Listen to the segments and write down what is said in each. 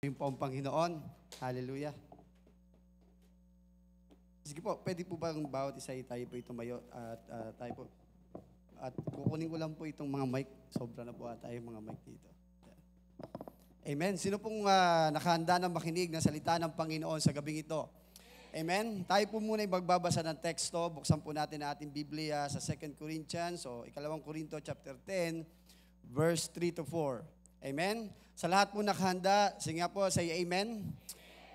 Yung po ang Panginoon. Hallelujah. Sige po, pwede po bang bawat isa tayo po tumayo at tayo po. At kukunin ko lang po itong mga mic. Sobra na po tayo mga mic dito. Amen. Sino pong nakahanda na makinig ng salita ng Panginoon sa gabing ito? Amen. Tayo po muna yung magbabasa ng teksto. Buksan po natin ang ating Biblia sa 2 Corinthians o ikalawang Korinto chapter 10, verse 3 to 4. Amen. Sa lahat po nakahanda, sige nga po, say amen.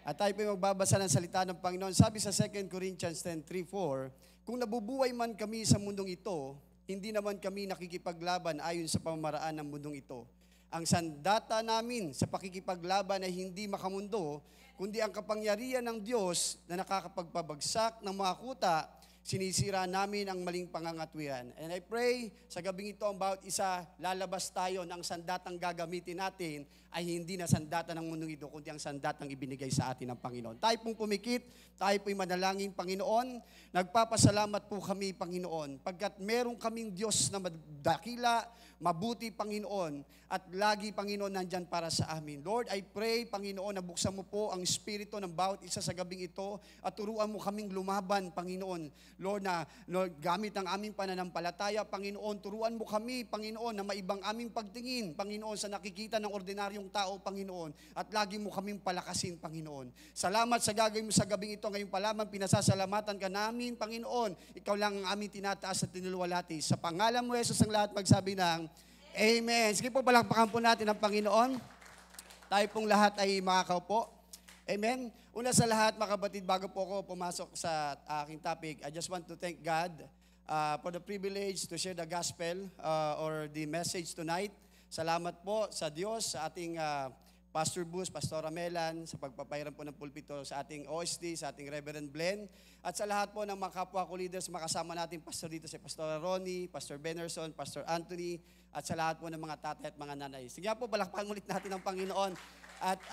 At tayo po yung magbabasa ng salita ng Panginoon. Sabi sa 2 Corinthians 10:3-4, kung nabubuhay man kami sa mundong ito, hindi naman kami nakikipaglaban ayon sa pamamaraan ng mundong ito. Ang sandata namin sa pakikipaglaban ay hindi makamundo, kundi ang kapangyarihan ng Diyos na nakakapagpabagsak ng mga kuta, sinisira namin ang maling pangangatwiran. And I pray, sa gabing ito, ang bawat isa, lalabas tayo ng sandatang gagamitin natin ay hindi na sandata ng mundong ito, kundi ang sandatang ibinigay sa atin ng Panginoon. Tayo pong pumikit, tayo po'y manalangin, Panginoon. Nagpapasalamat po kami, Panginoon, pagkat meron kaming Diyos na dakila, mabuti, Panginoon, at lagi, Panginoon, nandyan para sa amin. Lord, I pray, Panginoon, na buksan mo po ang espiritu ng bawat isa sa gabing ito at turuan mo kaming lumaban, Panginoon. Lord, gamit ang aming pananampalataya, Panginoon, turuan mo kami, Panginoon, na maibang aming pagtingin, Panginoon, sa nakikita ng ordinaryong tao, Panginoon, at lagi mo kaming palakasin, Panginoon. Salamat sa gagawin mo sa gabing ito. Ngayon pa lamang, pinasasalamatan ka namin, Panginoon. Ikaw lang ang aming tinataas at tinuluwalhati. Sa pangalan mo, Jesus, ang lahat magsabi ng Amen. Sige po, palakpakan po natin ang Panginoon. Tayo pong lahat ay makakaupo. Amen. Una sa lahat, mga kapatid, bago po ako pumasok sa aking topic, I just want to thank God for the privilege to share the gospel or the message tonight. Salamat po sa Diyos, sa ating Pastor Bus, Pastor Melan, sa pagpapairan po ng pulpito sa ating OSD, sa ating Reverend Glenn, at sa lahat po ng mga kapwa ko leaders, makasama natin pastor dito si Pastor Ronnie, Pastor Benerson, Pastor Anthony, at sa lahat po ng mga tatay at mga nanay. Sige po, palakpakan ulit natin ang Panginoon. At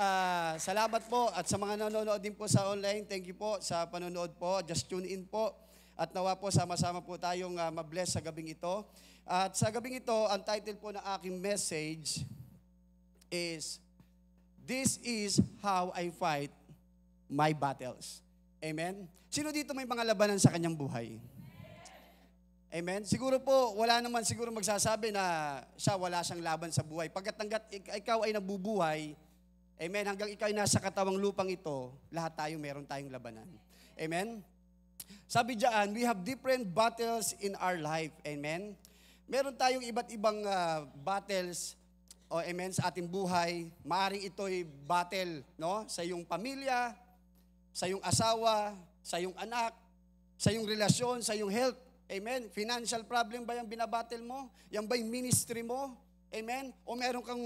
salamat po, at sa mga nanonood din po sa online, thank you po sa panonood po, just tune in po. At nawa po, sama-sama po tayong mabless sa gabing ito. At sa gabing ito, ang title po ng aking message is, This is how I fight my battles. Amen? Sino dito may mga labanan sa kanyang buhay? Amen? Siguro po, wala naman siguro magsasabi na siya wala siyang laban sa buhay. Pagkat hanggat ikaw ay nabubuhay, amen, hanggang ikaw ay nasa katawang lupang ito, lahat tayo meron tayong labanan. Amen? Sabi diyan, we have different battles in our life. Amen? Meron tayong iba't ibang battles amen, sa ating buhay. Maaring ito'y battle, no? Sa iyong pamilya, sa iyong asawa, sa iyong anak, sa iyong relasyon, sa iyong health. Amen? Financial problem ba yung binabattle mo? Yan ba yung ministry mo? Amen? O meron kang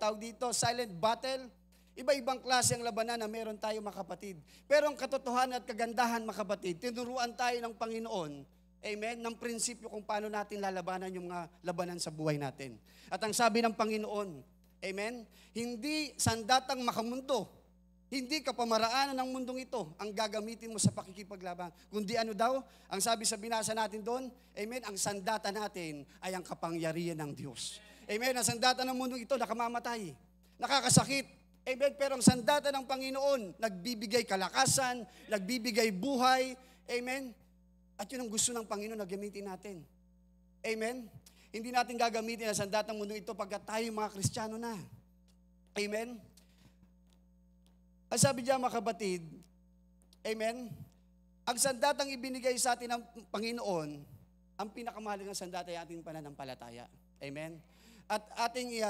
tawag dito, silent battle? Iba-ibang klase ang labanan na meron tayo, mga kapatid. Pero ang katotohanan at kagandahan, mga kapatid, tinuruan tayo ng Panginoon, amen, ng prinsipyo kung paano natin lalabanan yung mga labanan sa buhay natin. At ang sabi ng Panginoon, amen, hindi sandatang makamundo, hindi kapamaraanan ng mundong ito ang gagamitin mo sa pakikipaglaban. Kundi ano daw, ang sabi sa binasa natin doon, amen, ang sandata natin ay ang kapangyarihan ng Diyos. Amen, ang sandata ng mundong ito nakamamatay, nakakasakit. Amen, pero ang sandata ng Panginoon, nagbibigay kalakasan, nagbibigay buhay. Amen. At yun ang gusto ng Panginoon na gamitin natin. Amen? Hindi natin gagamitin ang sandatang mundo ito pagkat tayo mga Kristiyano na. Amen? Ang sabi diyan, mga kapatid, amen, ang sandatang ibinigay sa atin ng Panginoon, ang pinakamahalagang sandata ay ating pananampalataya. Amen? At ating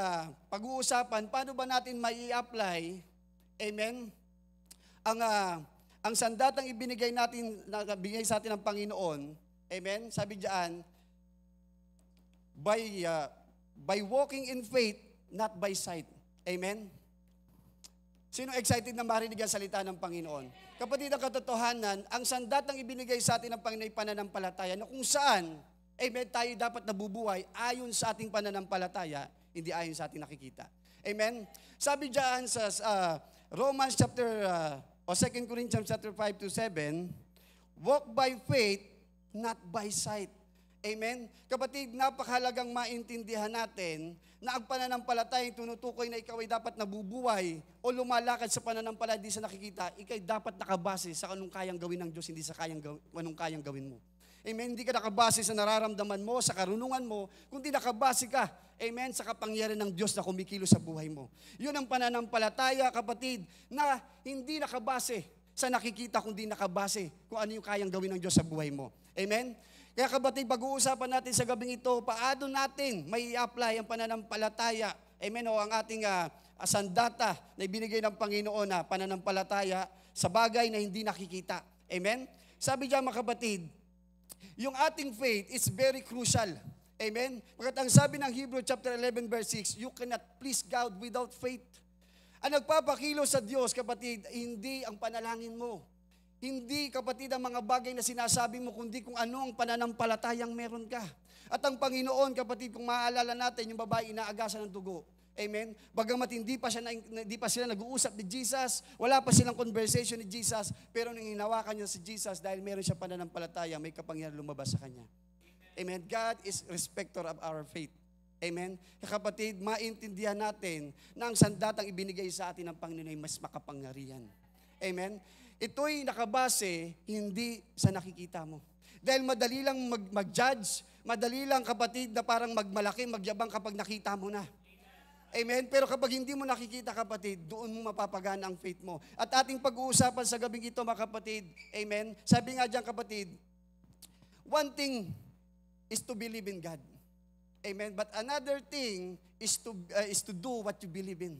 pag-uusapan, paano ba natin mai-apply, amen, ang sandatang ibinigay natin, nabigay sa atin ng Panginoon, amen, sabi diyan, by walking in faith, not by sight. Amen? Sino excited na marinig ang salita ng Panginoon? Kapatid, ang katotohanan, ang sandatang ibinigay sa atin ng Panginoon ay pananampalataya na kung saan, amen, tayo dapat nabubuhay ayon sa ating pananampalataya, hindi ayon sa ating nakikita. Amen? Sabi diyan sa Romans chapter o 2 Corinthians chapter 5-7, walk by faith, not by sight. Amen? Kapatid, napakahalagang maintindihan natin na ang pananampalatayang tinutukoy na ikaw ay dapat nabubuhay o lumalakad sa pananampalataya di sa nakikita, ikay dapat nakabase sa anong kayang gawin ng Diyos, hindi sa anong kayang gawin mo. Amen? Hindi ka nakabase sa nararamdaman mo, sa karunungan mo, kundi nakabase ka, amen, sa kapangyarihan ng Diyos na kumikilos sa buhay mo. Yun ang pananampalataya, kapatid, na hindi nakabase sa nakikita, kundi nakabase kung ano yung kayang gawin ng Diyos sa buhay mo. Amen? Kaya kapatid, pag-uusapan natin sa gabing ito, paano natin may i-apply ang pananampalataya, amen, o ang ating sandata na ibinigay ng Panginoon na pananampalataya sa bagay na hindi nakikita. Amen? Sabi diyan mga kapatid, yung ating faith is very crucial. Amen? Pagkat ang sabi ng Hebrew chapter 11 verse 6, you cannot please God without faith. Ang nagpapakilos sa Diyos, kapatid, hindi ang panalangin mo. Hindi, kapatid, ang mga bagay na sinasabi mo, kundi kung ano ang pananampalatayang meron ka. At ang Panginoon, kapatid, kung maaalala natin, yung babae inaagasan ng dugo. Amen? Bagamat hindi pa sila nag-uusap ni Jesus, wala pa silang conversation ni Jesus, pero nang hinawakan niya si Jesus dahil meron siya pananampalataya, may kapangyarihan lumabas sa kanya. Amen? God is respecter of our faith. Amen? Kapatid, maintindihan natin na ang sandatang ibinigay sa atin ng Panginoon ay mas makapangyarihan. Amen? Ito'y nakabase hindi sa nakikita mo. Dahil madali lang mag-judge, madali lang, kapatid, na parang magmalaki, magyabang kapag nakita mo na. Amen? Pero kapag hindi mo nakikita, kapatid, doon mo mapapagana ang faith mo. At ating pag-uusapan sa gabing ito, mga kapatid, amen? Sabi nga diyan, kapatid, one thing is to believe in God. Amen? But another thing is to do what you believe in.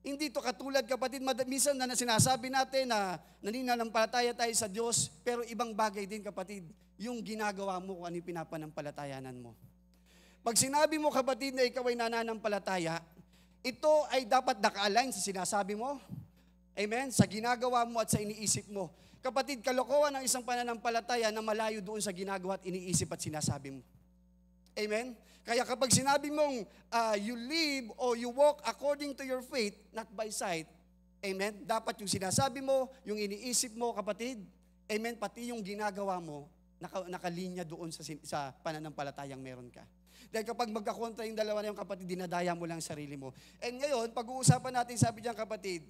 Hindi to katulad, kapatid, minsan na sinasabi natin na nananampalataya tayo sa Diyos, pero ibang bagay din, kapatid, yung ginagawa mo kung ano yung pinapanampalatayanan mo. Pag sinabi mo, kapatid, na ikaw ay nananampalataya, ito ay dapat naka-align sa sinasabi mo, amen, sa ginagawa mo at sa iniisip mo. Kapatid, kalokohan ng isang pananampalataya na malayo doon sa ginagawa at iniisip at sinasabi mo. Amen? Kaya kapag sinabi mong you live or you walk according to your faith, not by sight, amen, dapat yung sinasabi mo, yung iniisip mo, kapatid, amen, pati yung ginagawa mo, nakalinya doon sa pananampalatayang meron ka. Dahil kapag magkakontra yung dalawa na yung, kapatid, dinadaya mo lang sarili mo. And ngayon, pag-uusapan natin, sabi diyan, kapatid,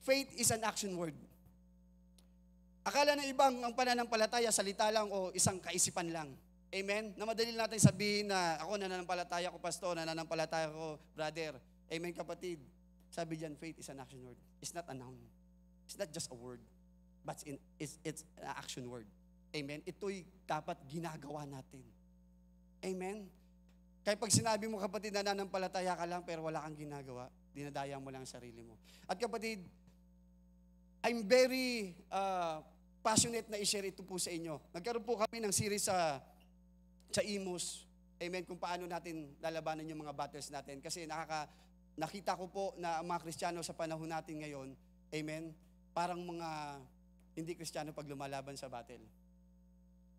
faith is an action word. Akala ng ibang ang pananampalataya, salita lang o isang kaisipan lang. Amen? Na madali natin sabihin na ako nananampalataya ko, pastor, nananampalataya ko, brother. Amen, kapatid. Sabi diyan, faith is an action word. It's not a noun. It's not just a word. But it's an action word. Amen? Ito'y dapat ginagawa natin. Amen? Kaya pag sinabi mo, kapatid, nananampalataya ka lang pero wala kang ginagawa, dinadaya mo lang ang sarili mo. At kapatid, I'm very passionate na i-share ito po sa inyo. Nagkaroon po kami ng series sa Imus, amen, kung paano natin lalabanan yung mga battles natin. Kasi nakita ko po na ang mga Kristiyano sa panahon natin ngayon, amen, parang mga hindi Kristiyano pag lumalaban sa battle.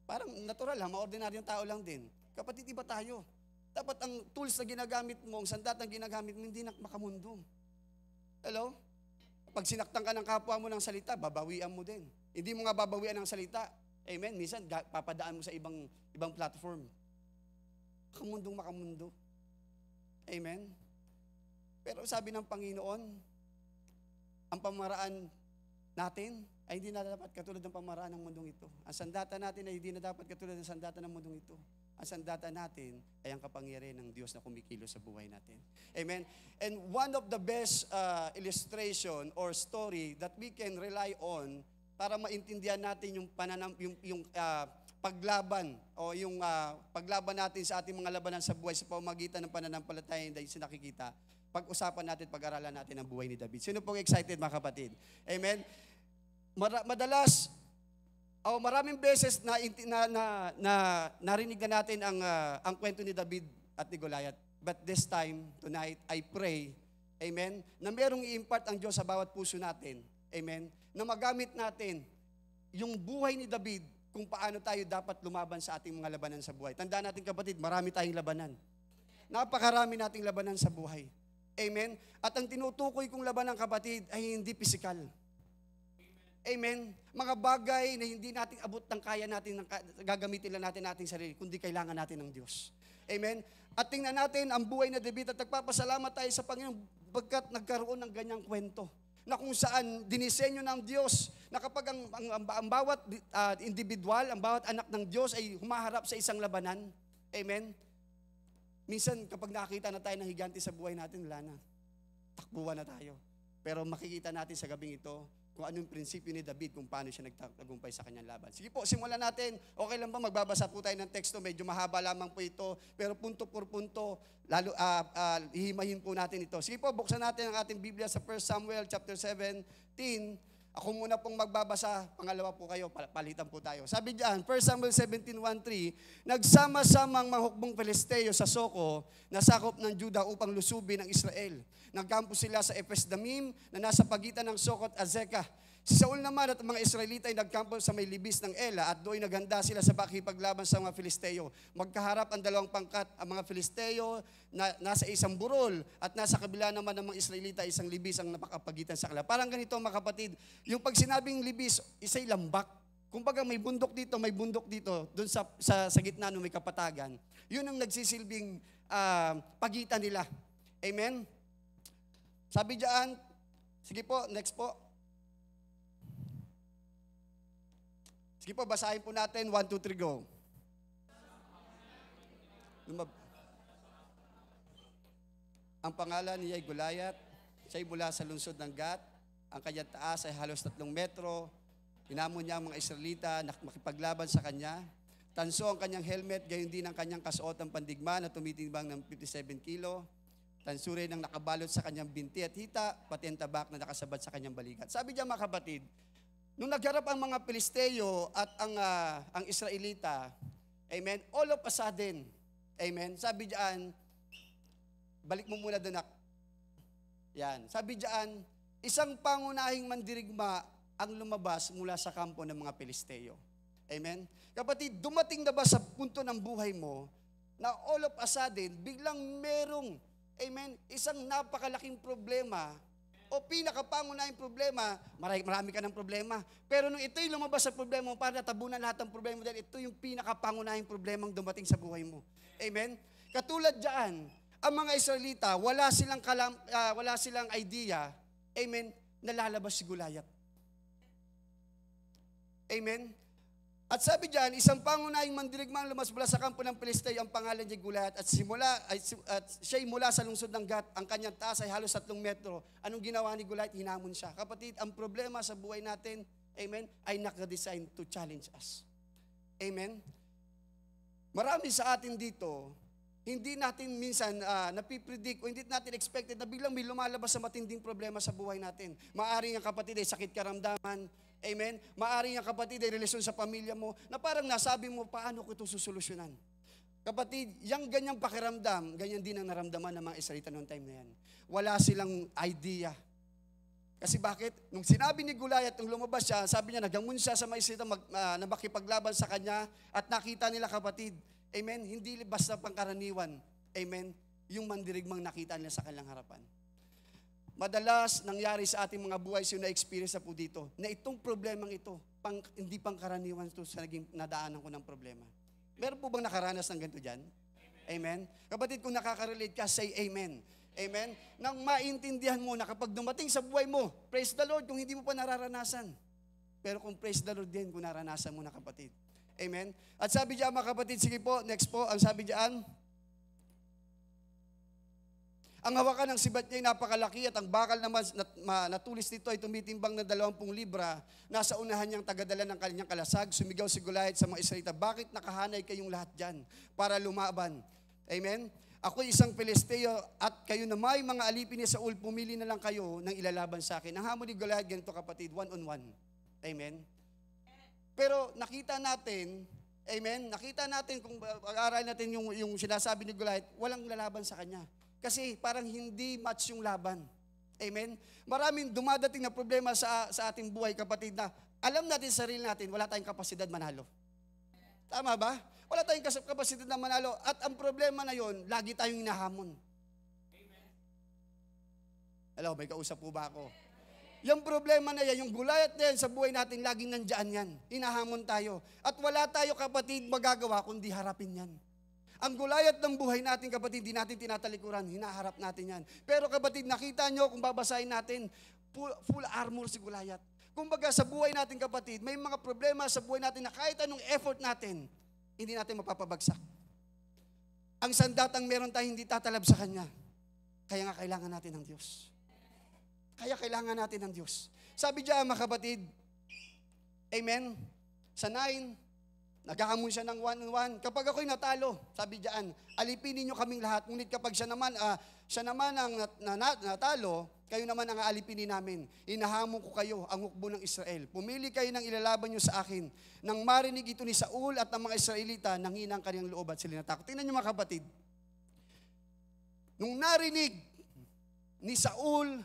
Parang natural lang, ma-ordinaryong tao lang din. Kapatid, iba tayo. Dapat ang tools na ginagamit mo, ang sandatang ginagamit mo, hindi na makamundo. Hello? Pag sinaktan ka ng kapwa mo ng salita, babawian mo din. Hindi mo nga babawian ng salita, amen, minsan papadaan mo sa ibang platform. Makamundo. Amen? Pero sabi ng Panginoon, ang pamaraan natin ay hindi na dapat katulad ng pamaraan ng mundong ito. Ang sandata natin ay hindi na dapat katulad ng sandata ng mundong ito. Ang sandata natin ay ang kapangyarihan ng Diyos na kumikilos sa buhay natin. Amen? And one of the best illustration or story that we can rely on para maintindihan natin yung paglaban o yung paglaban natin sa ating mga labanan sa buhay sa pamamagitan ng pananampalataya na sa nakikita, pag-usapan natin, pag-aralan natin ang buhay ni David. Sino pong excited, mga kapatid? Amen? Madalas, maraming beses narinig na natin ang kwento ni David at ni Goliath. But this time, tonight, I pray, amen, na merong i-impart ang Diyos sa bawat puso natin. Amen? Na magamit natin yung buhay ni David kung paano tayo dapat lumaban sa ating mga labanan sa buhay. Tandaan natin, kapatid, marami tayong labanan. Napakarami nating labanan sa buhay. Amen? At ang tinutukoy kong labanan, kapatid, ay hindi pisikal. Amen? Mga bagay na hindi natin abot ng kaya natin, gagamitin lang natin ating sarili, kundi kailangan natin ng Diyos. Amen? At tingnan natin ang buhay na David at nagpapasalamat tayo sa Panginoon pagkat nagkaroon ng ganyang kwento na kung saan dinisenyo ng Diyos na kapag ang bawat individual, ang bawat anak ng Diyos ay humaharap sa isang labanan. Amen? Minsan kapag nakita na tayo ng higante sa buhay natin, wala na. Takbuhan na tayo. Pero makikita natin sa gabing ito kung anong prinsipyo ni David kung paano siya nagtagumpay sa kanyang laban. Sige po, simulan natin. Okay lang ba magbabasa po tayo ng teksto? Medyo mahaba lamang po ito. Pero punto por punto, lalo ihimayin po natin ito. Sige po, buksan natin ang ating Biblia sa 1 Samuel chapter 17. Ako muna pong magbabasa, pangalawa po kayo, palitan po tayo. Sabi diyan, 1 Samuel 17:1-3, nagsama-samang mahukbong Filisteo sa Soko na sakop ng Juda upang lusubin ang Israel. Nagkampo sila sa Ephes-Damim na nasa pagitan ng Soko at Azekah. Si Saul naman at mga Israelita ay nagkampo sa may libis ng Ela at doon naghanda sila sa pakikipaglaban sa mga Filisteo. Magkaharap ang dalawang pangkat, ang mga Filisteo na nasa isang burol at nasa kabila naman ng mga Israelita isang libis ang napakapagitan sa kanila. Parang ganito mga kapatid, yung pag sinabing libis, isa'y lambak. Kumbaga may bundok dito, doon sa gitna no may kapatagan. Yun ang nagsisilbing pagitan nila. Amen? Sabi diyan, sige po, next po. Sige po, basahin po natin. 1, 2, 3, go. Ang pangalan niya ay Goliath. Siya'y mula sa lungsod ng Gat. Ang kanyang taas ay halos 3 metro. Hinamon niya ang mga Israelita na makipaglaban sa kanya. Tanso ang kanyang helmet, gayon din ang kanyang kasuotang pandigma na tumitimbang ng 57 kilo. Tanso rin ang nakabalot sa kanyang binti at hita, pati ang tabak na nakasabad sa kanyang balikat. Sabi niya mga kapatid, nung nagharap ang mga Pilisteo at ang Israelita, amen, all of a sudden, amen, sabi diyan, balik mo muna doon. Yan, sabi diyan, isang pangunahing mandirigma ang lumabas mula sa kampo ng mga Pilisteo. Amen? Kapatid, dumating na ba sa punto ng buhay mo na all of a sudden, biglang merong, amen, isang napakalaking problema o pinakapangunahing problema, marami ka ng problema. Pero nung ito'y lumabas sa problema mo, para natabunan lahat ng problema mo dahil ito yung pinakapangunahing problemang dumating sa buhay mo. Amen? Katulad dyan, ang mga Israelita, wala silang idea, amen, na lalabas si Goliath. Amen? At sabi diyan, isang pangunahing mandirigma ang lumabas mula sa kampo ng Pilisteo, ang pangalan niya Goliath, at siya'y mula sa lungsod ng Gat, ang kanyang taas ay halos 3 metro. Anong ginawa ni Goliath? Hinamon siya. Kapatid, ang problema sa buhay natin, amen, ay naka-design to challenge us. Amen? Marami sa atin dito, hindi natin minsan napipredict o hindi natin expected na biglang may lumalabas sa matinding problema sa buhay natin. Maaring ang kapatid ay sakit karamdaman, amen? Maaring ang kapatid ay relasyon sa pamilya mo na parang nasabi mo, paano ko ito susolusyonan? Kapatid, yung ganyang pakiramdam, ganyan din ang naramdaman ng mga Israelita noong time na yan. Wala silang idea. Kasi bakit? Nung sinabi ni Goliath, nung lumabas siya, sabi niya, nagangun siya sa mga Israelita na makipaglaban sa kanya at nakita nila kapatid, amen, hindi basta pangkaraniwan, amen, yung mandirigmang nakita nila sa kanilang harapan. Madalas nangyari sa ating mga buhay, so na-experience na po dito, na itong problemang ito, hindi pangkaraniwan ito sa naging nadaanan ko ng problema. Meron po bang nakaranas ng ganito dyan? Amen? Kapatid, kung nakaka-relate ka, say amen. Amen? Nang maintindihan mo na kapag dumating sa buhay mo, praise the Lord kung hindi mo pa nararanasan. Pero kung praise the Lord din kung naranasan mo na kapatid. Amen? At sabi diyan mga kapatid, sige po, next po, ang sabi diyan, ang hawakan ng sibat niya ay napakalaki at ang bakal naman natulis nito ay tumitimbang na 20 libra. Nasa unahan niyang tagadala ng kanyang kalasag. Sumigaw si Goliath sa mga Israelita, bakit nakahanay kayong lahat dyan para lumaban? Amen? Ako'y isang Pilisteo at kayo na may mga alipin ni Saul, pumili na lang kayo ng ilalaban sa akin. Ang hamon ni Goliath, ganito kapatid, 1-on-1. Amen? Pero nakita natin, amen, nakita natin kung pag-aaral natin yung sinasabi ni Goliath, walang lalaban sa kanya. Kasi parang hindi match yung laban. Amen? Maraming dumadating na problema sa ating buhay, kapatid, na alam natin sa sarili natin, wala tayong kapasidad manalo. Tama ba? Wala tayong kapasidad na manalo. At ang problema na yon, lagi tayong hinahamon. Hello, may kausap po ba ako? Yung problema na yan, yung Goliath na yan sa buhay natin, laging nandyan yan. Hinahamon tayo. At wala tayo, kapatid, magagawa kundi harapin yan. Ang Goliath ng buhay natin, kapatid, di natin tinatalikuran, hinaharap natin yan. Pero kapatid, nakita nyo kung babasahin natin, full armor si Goliath. Kumbaga sa buhay natin, kapatid, may mga problema sa buhay natin na kahit anong effort natin, hindi natin mapapabagsak. Ang sandatang meron tayo hindi tatalab sa Kanya. Kaya nga kailangan natin ng Diyos. Kaya kailangan natin ng Diyos. Sabi diyan, mga kapatid, amen, sa 9, naghahamon siya ng 1-on-1. Kapag ako'y natalo, sabi diyan, alipin ninyo kaming lahat. Ngunit kapag siya naman ang natalo, kayo naman ang aalipinin namin. Inahamon ko kayo, ang hukbo ng Israel. Pumili kayo ng ilalaban nyo sa akin. Nang marinig ito ni Saul at ng mga Israelita, nanghina ang kanyang loob at sila natakot. Tingnan nyo mga kapatid. Nung narinig ni Saul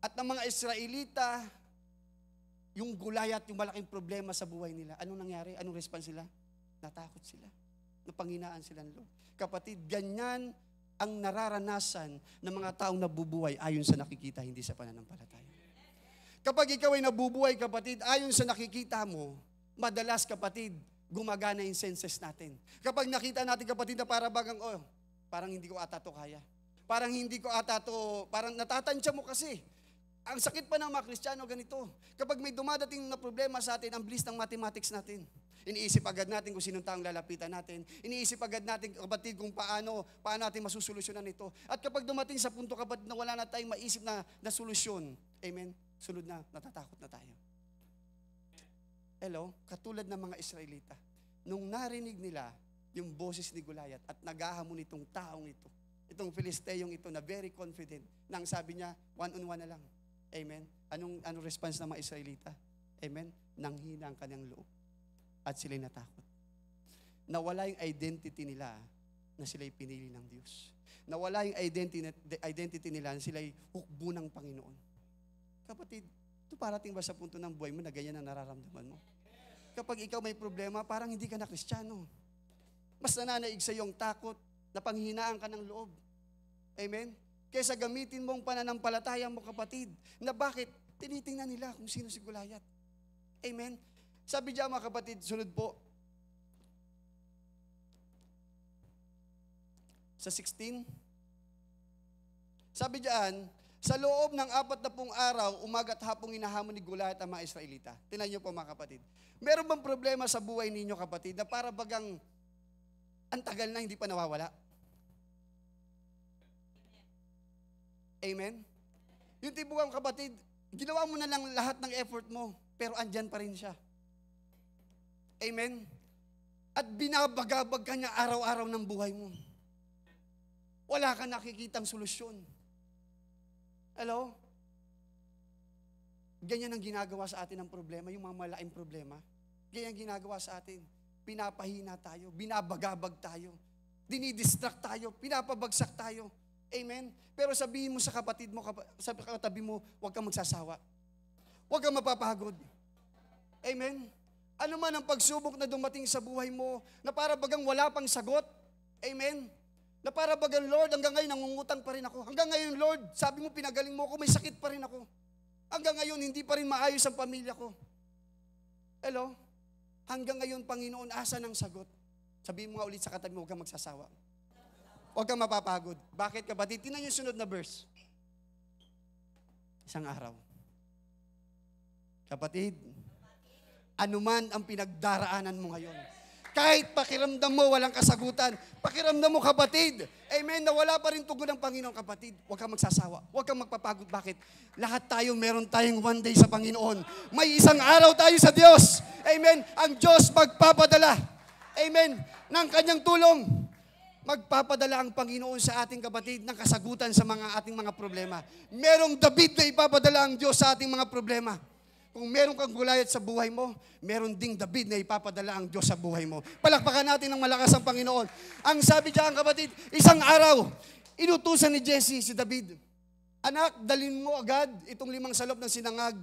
at ng mga Israelita, yung Goliath, yung malaking problema sa buhay nila, anong nangyari? Anong response sila? Natakot sila. Napanghinaan sila ng loob. Kapatid, ganyan ang nararanasan ng mga taong nabubuhay ayon sa nakikita, hindi sa pananampalataya. Kapag ikaw ay nabubuhay, kapatid, ayon sa nakikita mo, madalas, kapatid, gumagana yung senses natin. Kapag nakita natin, kapatid, na parang hindi ko ata to kaya. Parang hindi ko ata to, parang natatansya mo kasi. Ang sakit pa ng mga Kristiyano ganito. Kapag may dumadating na problema sa atin, ang bilis ng mathematics natin. Iniisip agad natin kung sinong taong lalapitan natin. Iniisip agad natin, kapatid, kung paano natin masusolusyonan ito. At kapag dumating sa punto, kapatid, na wala na tayong maisip na solusyon, amen, sunod na, natatakot na tayo. Hello? Katulad ng mga Israelita. Nung narinig nila yung boses ni Goliath at naghahamon itong taong ito, itong Filisteyong ito na very confident, nang sabi niya, 1-on-1 na lang. Amen? Anong response ng mga Israelita? Amen? Nanghina ang kanyang loob. At sila'y natakot. Nawala yung identity nila na sila'y pinili ng Diyos. Nawala yung identity nila na sila'y hukbo ng Panginoon. Kapatid, ito parating ba sa punto ng buhay mo na ganyan ang nararamdaman mo? Kapag ikaw may problema, parang hindi ka na Kristiyano. Mas nananaig sa iyong takot na panghinaan ka ng loob. Amen? Kaysa gamitin mong pananampalataya mo, kapatid, na bakit tinitingnan nila kung sino si Goliath. Amen? Sabi diyan, mga kapatid, sunod po. Sa 16. Sabi diyan, sa loob ng 40 araw, umaga at hapong hinahamon ni Goliath ang mga Israelita. Tingnan niyo po, mga kapatid. Meron bang problema sa buhay ninyo, kapatid, na para bagang ang tagal na hindi pa nawawala? Amen? Yung tipo kang kapatid, ginawa mo na lang lahat ng effort mo, pero andyan pa rin siya. Amen? At binabagabag ka niya araw-araw ng buhay mo. Wala ka nakikitang solusyon. Hello? Ganyan ang ginagawa sa atin ng problema, yung mga malaking problema. Ganyan ang ginagawa sa atin. Pinapahina tayo, binabagabag tayo, dinidistract tayo, pinapabagsak tayo. Amen? Pero sabihin mo sa kapatid mo, sa katabi mo, huwag kang magsasawa. Huwag kang mapapagod. Amen? Ano man ang pagsubok na dumating sa buhay mo, na para bagang wala pang sagot. Amen? Na para bagang, Lord, hanggang ngayon nangungutang pa rin ako. Hanggang ngayon, Lord, sabi mo pinagaling mo ako, may sakit pa rin ako. Hanggang ngayon, hindi pa rin maayos ang pamilya ko. Hello? Hanggang ngayon, Panginoon, asa ng sagot? Sabihin mo nga ulit sa katabi mo, huwag kang magsasawa. Huwag kang mapapagod. Bakit, kapatid? Tingnan yung sunod na verse. Isang araw. Kapatid, anuman ang pinagdaraanan mo ngayon, kahit pakiramdam mo walang kasagutan, pakiramdam mo, kapatid, amen, na wala pa rin tugon ng Panginoon, kapatid, huwag kang magsasawa, huwag kang magpapagod. Bakit? Lahat tayo meron tayong one day sa Panginoon. May isang araw tayo sa Diyos. Amen. Ang Diyos magpapadala, amen, ng kanyang tulong. Magpapadala ang Panginoon sa ating kapatid ng kasagutan sa mga ating mga problema. Merong David na ipapadala ang Diyos sa ating mga problema. Kung meron kang Goliath sa buhay mo, meron ding David na ipapadala ang Diyos sa buhay mo. Palakpakan natin ng malakas ang Panginoon. Ang sabi diyan, kapatid, isang araw, inutusan ni Jesse si David, anak, dalhin mo agad itong 5 salop ng sinangag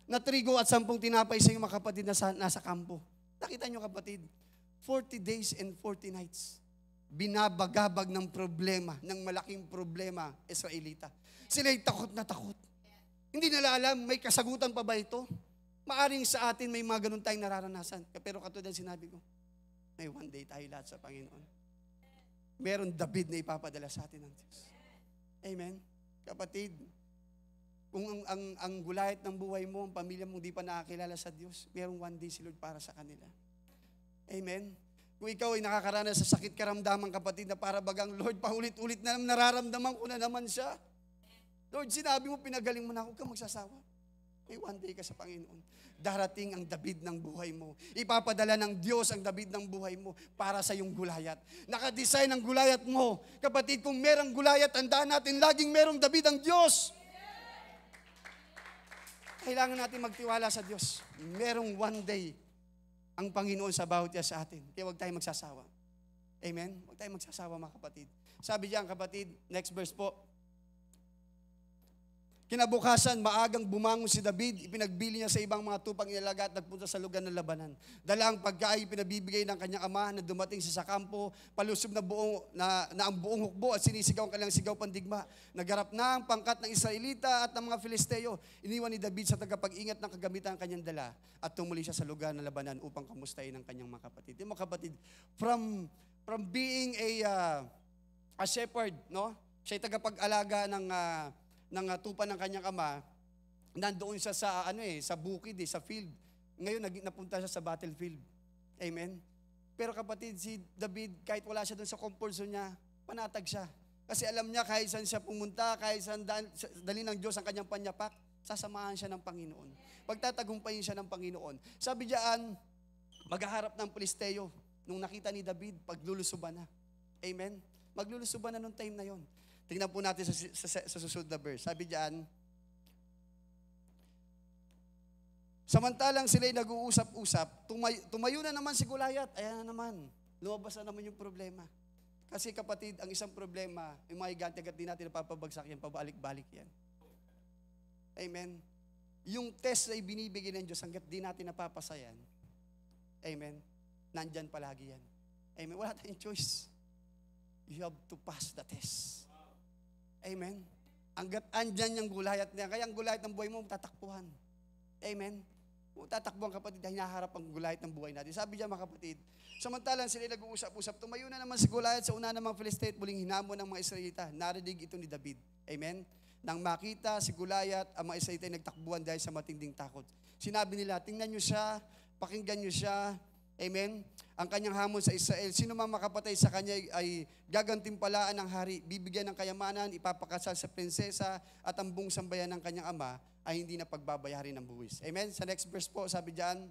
na trigo at 10 tinapay sa iyong mga kapatid na nasa kampo. Nakita nyo, kapatid, 40 days and 40 nights. Binabagabag ng problema, ng malaking problema, Israelita. Sila'y takot na takot. Hindi nila alam, may kasagutan pa ba ito? Maaring sa atin may mga ganun tayong nararanasan. Pero katulad ng sinabi ko, may one day tayo lahat sa Panginoon. Meron David na ipapadala sa atin ng Diyos. Amen? Kapatid, kung ang gulayat ng buhay mo, ang pamilya mo di pa nakakilala sa Diyos, merong one day si Lord para sa kanila. Amen? Kung ikaw ay nakakaranas sa sakit karamdaman, kapatid, na para bagang, Lord, paulit-ulit na nararamdaman ko na naman siya. Lord, sinabi mo, pinagaling mo na, huwag kang magsasawa. May one day ka sa Panginoon. Darating ang David ng buhay mo. Ipapadala ng Diyos ang David ng buhay mo para sa iyong gulayat. Nakadesign ang gulayat mo. Kapatid, kung merong gulayat, tandaan natin, laging merong David ang Diyos. Kailangan natin magtiwala sa Diyos. Merong one day ang Panginoon sa bawat isa sa atin. Kaya huwag tayong magsasawa. Amen? Huwag tayong magsasawa, mga kapatid. Sabi diyan, kapatid, next verse po. Kinabukasan, maagang bumangon si David, ipinagbili niya sa ibang mga tupang inalaga at nagpunta sa lugar ng labanan. Dala ang pagkain pinabibigay ng kanyang ama na dumating siya sa kampo, palusob na ang buong hukbo at sinisigaw ang kanilang sigaw pandigma. Nagharap na ang pangkat ng Israelita at ng mga Filisteo. Iniwan ni David sa tagapag-ingat ng kagamitan ng kanyang dala at tumuli siya sa lugar ng labanan upang kamustahin ang kanyang mga kapatid. Yung mga kapatid, from being a shepherd, no? Siya'y tagapag-alaga ng tupa ng kanyang ama, nandoon siya sa bukid, sa field. Ngayon, napunta siya sa battlefield. Amen? Pero kapatid, si David, kahit wala siya doon sa comfort zone niya, panatag siya. Kasi alam niya, kahit saan siya pumunta, kahit saan dali ng Diyos ang kanyang panyapak, sasamahan siya ng Panginoon. Pagtatagumpayin siya ng Panginoon. Sabi diyan, maghaharap ng Pilisteo. Nung nakita ni David, paglulusuban na. Amen? Maglulusuban na nung time na yon. Tingnan po natin sa susunod na verse. Sabi diyan, samantalang sila'y nag-uusap-usap, tumayo na naman si Goliath. Ayan na naman, lumabas na naman yung problema. Kasi kapatid, ang isang problema, yung mga higante, agad din natin napapabagsak yan, pabalik-balik yan. Amen? Yung test na ibinibigay ng Diyos, hanggat di natin napapasayan, amen, nandyan palagi yan. Amen? Wala tayong choice. You have to pass the test. Amen? Hanggat andyan yung gulayat niya, kaya ang gulayat ng buhay mo, tatakbuhan. Amen? Tatakbuhan, kapatid, dahil hinaharap ang gulayat ng buhay natin. Sabi niya, mga kapatid, samantalang sila nag-uusap-usap, tumayo na naman si Goliath sa una ng mga Filisteo at muling hinamon ng mga Israelita. Narinig ito ni David. Amen? Nang makita si Goliath, ang mga Israelita ay nagtakbuhan dahil sa matinding takot. Sinabi nila, tingnan niyo siya, pakinggan niyo siya. Amen? Ang kanyang hamon sa Israel, sino mang makapatay sa kanya ay gagantimpalaan ng hari, bibigyan ng kayamanan, ipapakasal sa prinsesa, at ang buong sambayan ng kanyang ama ay hindi na pagbabayarin ng buwis. Amen? Sa next verse po, sabi diyan,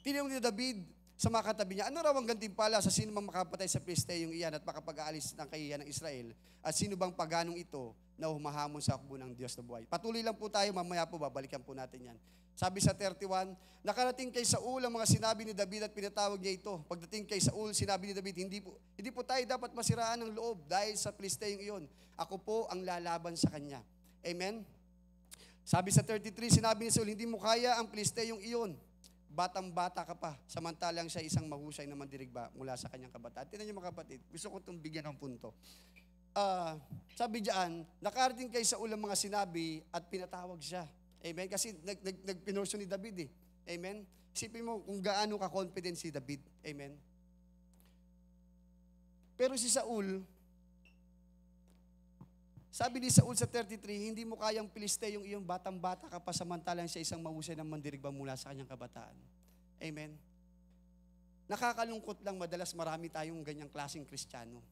tinanong ni David sa mga katabi niya, ano raw ang gantimpala sa sino mang makapatay sa Filisteyong iyan at makapag-aalis ng kahihiyan ng Israel? At sino bang paganong ito na humahamon sa akbo ng Diyos na buhay? Patuloy lang po tayo, mamaya po babalikan po natin yan. Sabi sa 31, nakarating kay Saul ang mga sinabi ni David at pinatawag niya ito. Pagdating kay Saul, sinabi ni David, hindi po tayo dapat masiraan ng loob dahil sa Filisteyong iyon. Ako po ang lalaban sa kanya. Amen? Sabi sa 33, sinabi ni Saul, hindi mo kaya ang Filisteyong iyon. Batang-bata ka pa, samantalang siya isang mahusay na mandirigma mula sa kanyang kabataan. Tingnan niyo mga kapatid, gusto ko itong bigyan ng punto. Sabi diyan, nakarating kay Saul ang mga sinabi at pinatawag siya. Amen? Kasi nagpinursyon ni David eh. Amen? Isipin mo kung gaano ka-confident si David. Amen? Pero si Saul, sabi ni Saul sa 33, hindi mo kayang Pilisteyong iyong batang-bata ka pa samantalang siya isang mahusay ng mandirigma mula sa kanyang kabataan. Amen? Nakakalungkot lang, madalas marami tayong ganyang klaseng Kristiyano.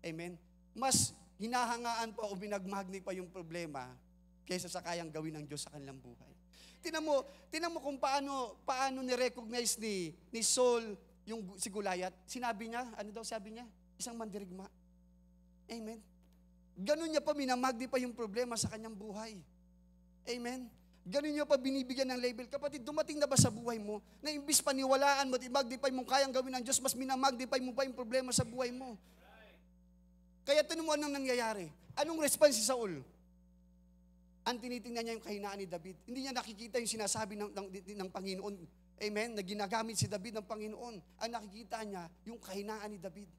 Amen? Mas hinahangaan pa o binagmagni pa yung problema kaysa sa kayang gawin ng Diyos sa kanilang buhay. Tingnan mo kung paano ni-recognize ni Saul si Goliath. Sinabi niya, ano daw sabi niya? Isang mandirigma. Amen? Ganun niya pa, minamagni pa yung problema sa kanyang buhay. Amen? Ganun niya pa binibigyan ng label. Kapatid, dumating na ba sa buhay mo na imbis paniwalaan mo at i-magnify mo kayang gawin ng Diyos, mas minamagnify mo pa yung problema sa buhay mo? Kaya tanong mo anong nangyayari? Anong response si Saul? Ang tinitingnan niya yung kahinaan ni David. Hindi niya nakikita yung sinasabi ng Panginoon. Amen? Na ginagamit si David ng Panginoon. Ang nakikita niya, yung kahinaan ni David.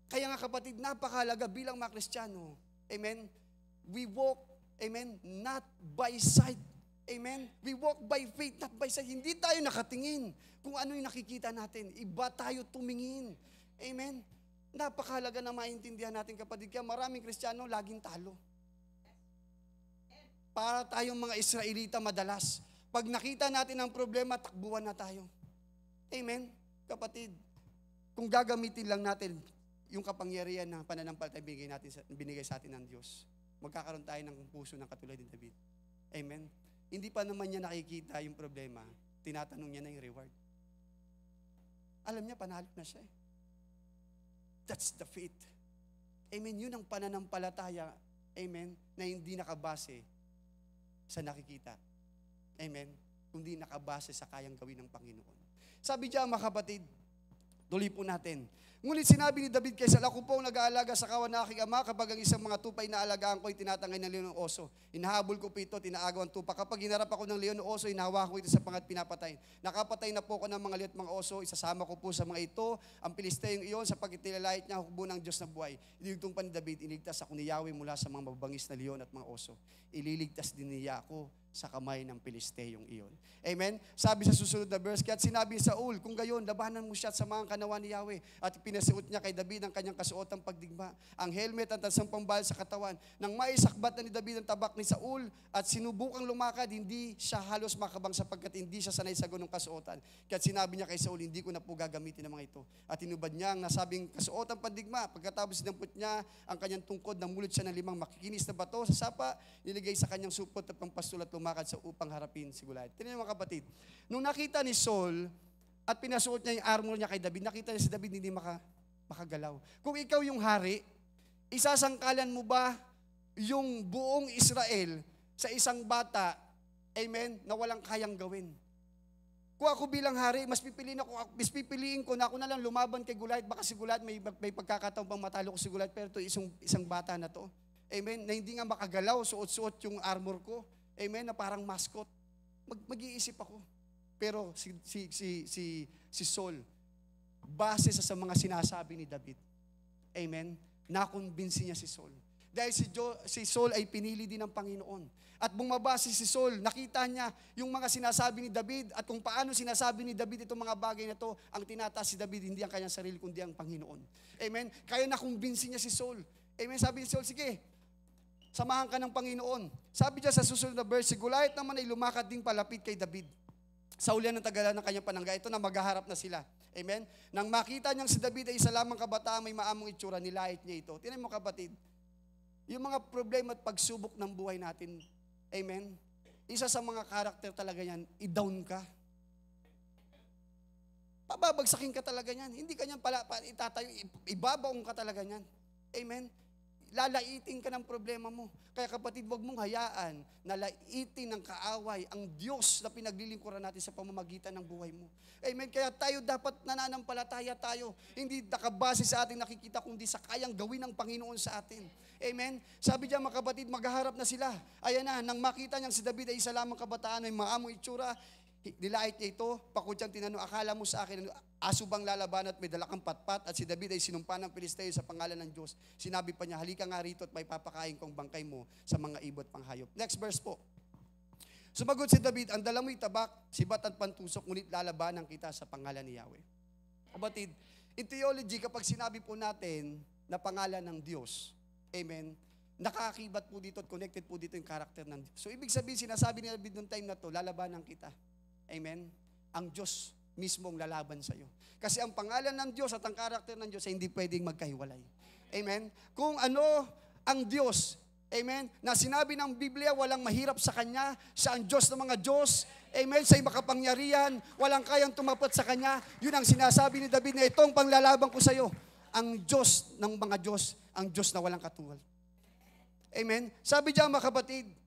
Kaya nga kapatid, napakahalaga bilang mga Kristiyano. Amen? We walk, Amen? Not by sight. Amen? We walk by faith, not by sight. Hindi tayo nakatingin kung ano yung nakikita natin. Iba tayo tumingin. Amen? Napakahalaga na maintindihan natin, kapatid. Kaya maraming Kristiyano laging talo. Para tayong mga Israelita madalas. Pag nakita natin ang problema, takbuhan na tayo. Amen? Kapatid, kung gagamitin lang natin yung kapangyarihan ng pananampalataya binigay sa atin ng Diyos, magkakaroon tayo ng puso ng katulad ni David. Amen? Hindi pa naman niya nakikita yung problema, tinatanong niya na yung reward. Alam niya, panalo na siya eh. That's the faith. Amen? Yun ang pananampalataya, amen, na hindi nakabase sa nakikita. Amen? Kundi nakabase sa kayang gawin ng Panginoon. Sabi diyan, mga kapatid, tuloy po natin. Ngunit sinabi ni David kay Saul, ako po ang nag-aalaga sa kawan na aking ama, kapag ang isang mga tupay na alagaan ko ay tinatangay ng leon o oso. Hinahabol ko po ito, tinaagaw ang tupa. Kapag hinarap ako ng leon o oso, hinahawakan ko ito sa pangat pinapatay. Nakapatay na po ko ng mga liot mga oso, isasama ko po sa mga ito, ang Pilisteyong iyon, sapagkat nilalait niya hukbo ng Diyos na buhay. Iligtong pa ni David, iligtas ako ni Yahweh mula sa mga mababangis na leon at mga oso. Ililigtas din niya ako sa kamay ng Pilisteyong iyon. Amen? Sabi sa susunod na verse, kaya't sinabi sa Saul, kung gayon, labanan mo siya at samahan kanawa ni Yahweh. At pinasuot niya kay David ang kanyang kasuotang pagdigma, ang helmet at tansang pambal sa katawan. Nang maisakbat na ni David ang tabak ni Saul at sinubukang lumakad, hindi siya halos makabang sapagkat hindi siya sanay sa ganung kasuotan. Kaya't sinabi niya kay Saul, hindi ko na po gagamitin ang mga ito. At tinubad niya ang nasabing kasuotang pagdigma. Pagkatapos sinampot niya ang kanyang tungkod, namulot siya ng 5 makikinis na bato sa sapa, niligay sa kanyang supot at pampastulat lumakad sa upang harapin si Goliath. Tingnan niyo mga kapatid, nung nakita ni Saul at pinasuot niya yung armor niya kay David, nakita niya si David hindi makagalaw. Kung ikaw yung hari, isasangkalan mo ba yung buong Israel sa isang bata, amen, na walang kayang gawin? Kung ako bilang hari, mas pipiliin ko na ako na lang lumaban kay Goliath. Baka si Goliath may pagkakataon pang matalo ko si Goliath, pero ito isang bata na to. Amen, na hindi nga makagalaw, suot-suot yung armor ko. Amen, na parang mascot. Mag-iisip ako. Pero si Saul, base sa mga sinasabi ni David, amen, nakonbinsi niya si Saul. Dahil si Saul ay pinili din ng Panginoon. At bumabase si Saul, nakita niya yung mga sinasabi ni David at kung paano sinasabi ni David itong mga bagay na to, ang tinataas si David, hindi ang kanyang sarili, kundi ang Panginoon. Amen? Kaya nakumbinsi niya si Saul. Amen? Sabi ni Saul, sige, samahan ka ng Panginoon. Sabi niya sa susunod na verse, si Goliath naman ay lumakad din palapit kay David. Sa ulian ng tagalan ng kanyang panangga, ito na maghaharap na sila. Amen? Nang makita niyang si David ay isa lamang kabataan, may maamong itsura, nilait niya ito. Tingnan mo kapatid, yung mga problema at pagsubok ng buhay natin, amen? Isa sa mga karakter talaga yan, i-down ka. Pababagsakin ka talaga yan. Hindi ka niyan itatayo, ibabaong ka talaga yan. Amen? Lalaitin ka ng problema mo. Kaya kapatid, wag mong hayaan na laitin ng kaaway ang Diyos na pinaglilingkuran natin sa pamamagitan ng buhay mo. Amen? Kaya tayo dapat nananampalataya tayo. Hindi nakabase sa ating nakikita, kundi sa kayang gawin ng Panginoon sa atin. Amen? Sabi diyan mga kapatid, maghaharap na sila. Ayan na, nang makita niyang si David ay isa lamang kabataan, ay maamong itsura, nilait niya ito, pakutyang tinanong, akala mo sa akin, aso bang lalaban at may dala kang patpat? At si David ay sinumpa ng Pilisteo sa pangalan ng Diyos. Sinabi pa niya, halika nga rito at may papakain kong bangkay mo sa mga ibot panghayop. Next verse po. Sumagot si David, ang dala mo'y tabak, sibat at pantusok, ngunit lalabanan kita sa pangalan ni Yahweh. Kapatid, in theology, kapag sinabi po natin na pangalan ng Diyos, amen, nakakibat po dito at connected po dito yung karakter ng Diyos. So ibig sabihin, sinasabi ni David noong time na to, lalabanan kita. Amen? Ang Diyos mismo ang lalaban sa iyo. Kasi ang pangalan ng Diyos at ang karakter ng Diyos ay hindi pwedeng magkahiwalay. Amen? Kung ano ang Diyos, amen, na sinabi ng Biblia, walang mahirap sa Kanya, siya ang Diyos ng mga Diyos, amen, siya'y makapangyarihan, walang kayang tumapat sa Kanya, yun ang sinasabi ni David na itong panglalaban ko sa iyo. Ang Diyos ng mga Diyos, ang Diyos na walang katulad. Amen? Sabi diyan mga kapatid,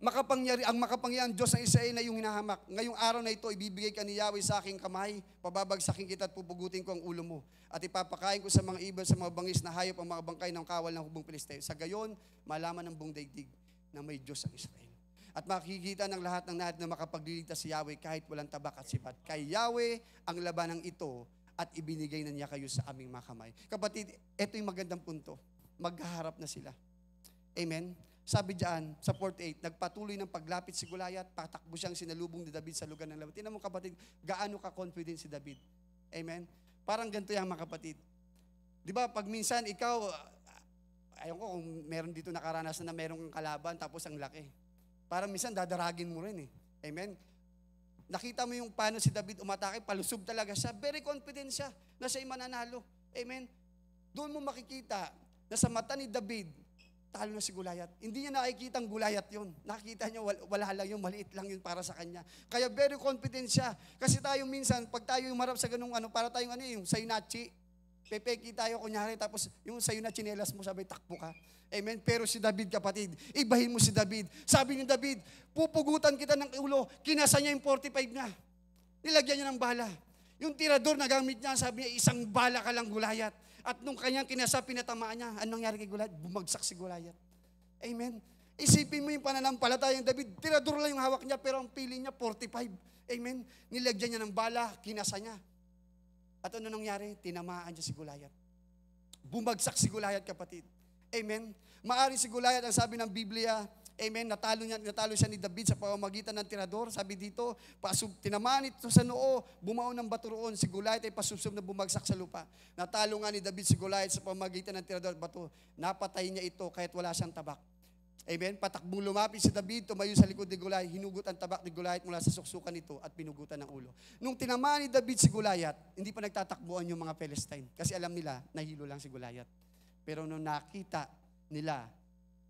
ang makapangyarihan Diyos ng Israel na iyong hinahamak. Ngayong araw na ito, ibibigay ka ni Yahweh sa aking kamay, pababagsakin kita at pupugutin ko ang ulo mo. At ipapakain ko sa mga ibon, sa mga bangis na hayop ang mga bangkay ng kawal ng hubong Pilisteo. Sa gayon, malaman ng buong daigdig na may Diyos ang Israel. At makikita ng lahat ng natin na makapagliligtas si Yahweh kahit walang tabak at sibat. Kay Yahweh ang labanang ito at ibinigay na niya kayo sa aming mga kamay. Kapatid, ito yung magandang punto. Maghaharap na sila. Amen? Sabi diyan sa 48, nagpatuloy ng paglapit si Goliath, patakbo siyang sinalubong ni David sa lugar ng laban. Tingnan mo kapatid, gaano ka-confident si David. Amen? Parang ganito yan mga kapatid. Di ba, pag minsan ikaw, ayaw ko kung meron dito nakaranas na merong kalaban tapos ang laki. Parang minsan dadaragin mo rin eh. Amen? Nakita mo yung paano si David umatake, palusog talaga siya. Very confident siya na siya'y mananalo. Amen? Doon mo makikita na sa mata ni David, talo na si Goliath. Hindi niya nakikita ang Goliath yun. Nakikita niya wala lang yun, maliit lang yun para sa kanya. Kaya very confident siya. Kasi tayo minsan, pag tayo umarap sa ganung para tayong yung sayunachi, pepeki tayo kunyari, tapos yung sayo na tsinelas mo, sabi, takbo ka. Amen? Pero si David, kapatid, ibahin mo si David. Sabi ni David, pupugutan kita ng ulo, kinasa niya yung 45 niya. Nilagyan niya ng bala. Yung tirador na gamit niya, sabi niya, isang bala ka lang, Goliath. At nung kanyang kinasa, pinatamaan niya. Anong nangyari kay Goliath? Bumagsak si Goliath. Amen? Isipin mo yung pananampalatayang David, tirador lang yung hawak niya, pero ang pili niya, 45. Amen? Nilagyan niya ng bala, kinasa niya. At ano nangyari? Tinamaan niya si Goliath. Bumagsak si Goliath, kapatid. Amen? Maari si Goliath, ang sabi ng Biblia, amen, natalo siya ni David sa pamamagitan ng tirador. Sabi dito, tinamaan ito sa noo, bumaon ng bato roon. Si Goliath ay pasubsob na bumagsak sa lupa. Natalo nga ni David si Goliath sa pamamagitan ng tirador at bato. Napatay niya ito kahit wala siyang tabak. Amen? Patakbong lumapit si David, tumayo sa likod ni Goliath, hinugot ang tabak ni Goliath mula sa suksukan nito at pinugutan ng ulo. Nung tinamaan ni David si Goliath, hindi pa nagtatakbuhan yung mga Palestine kasi alam nila, nahilo lang si Goliath. Pero nung nakita nila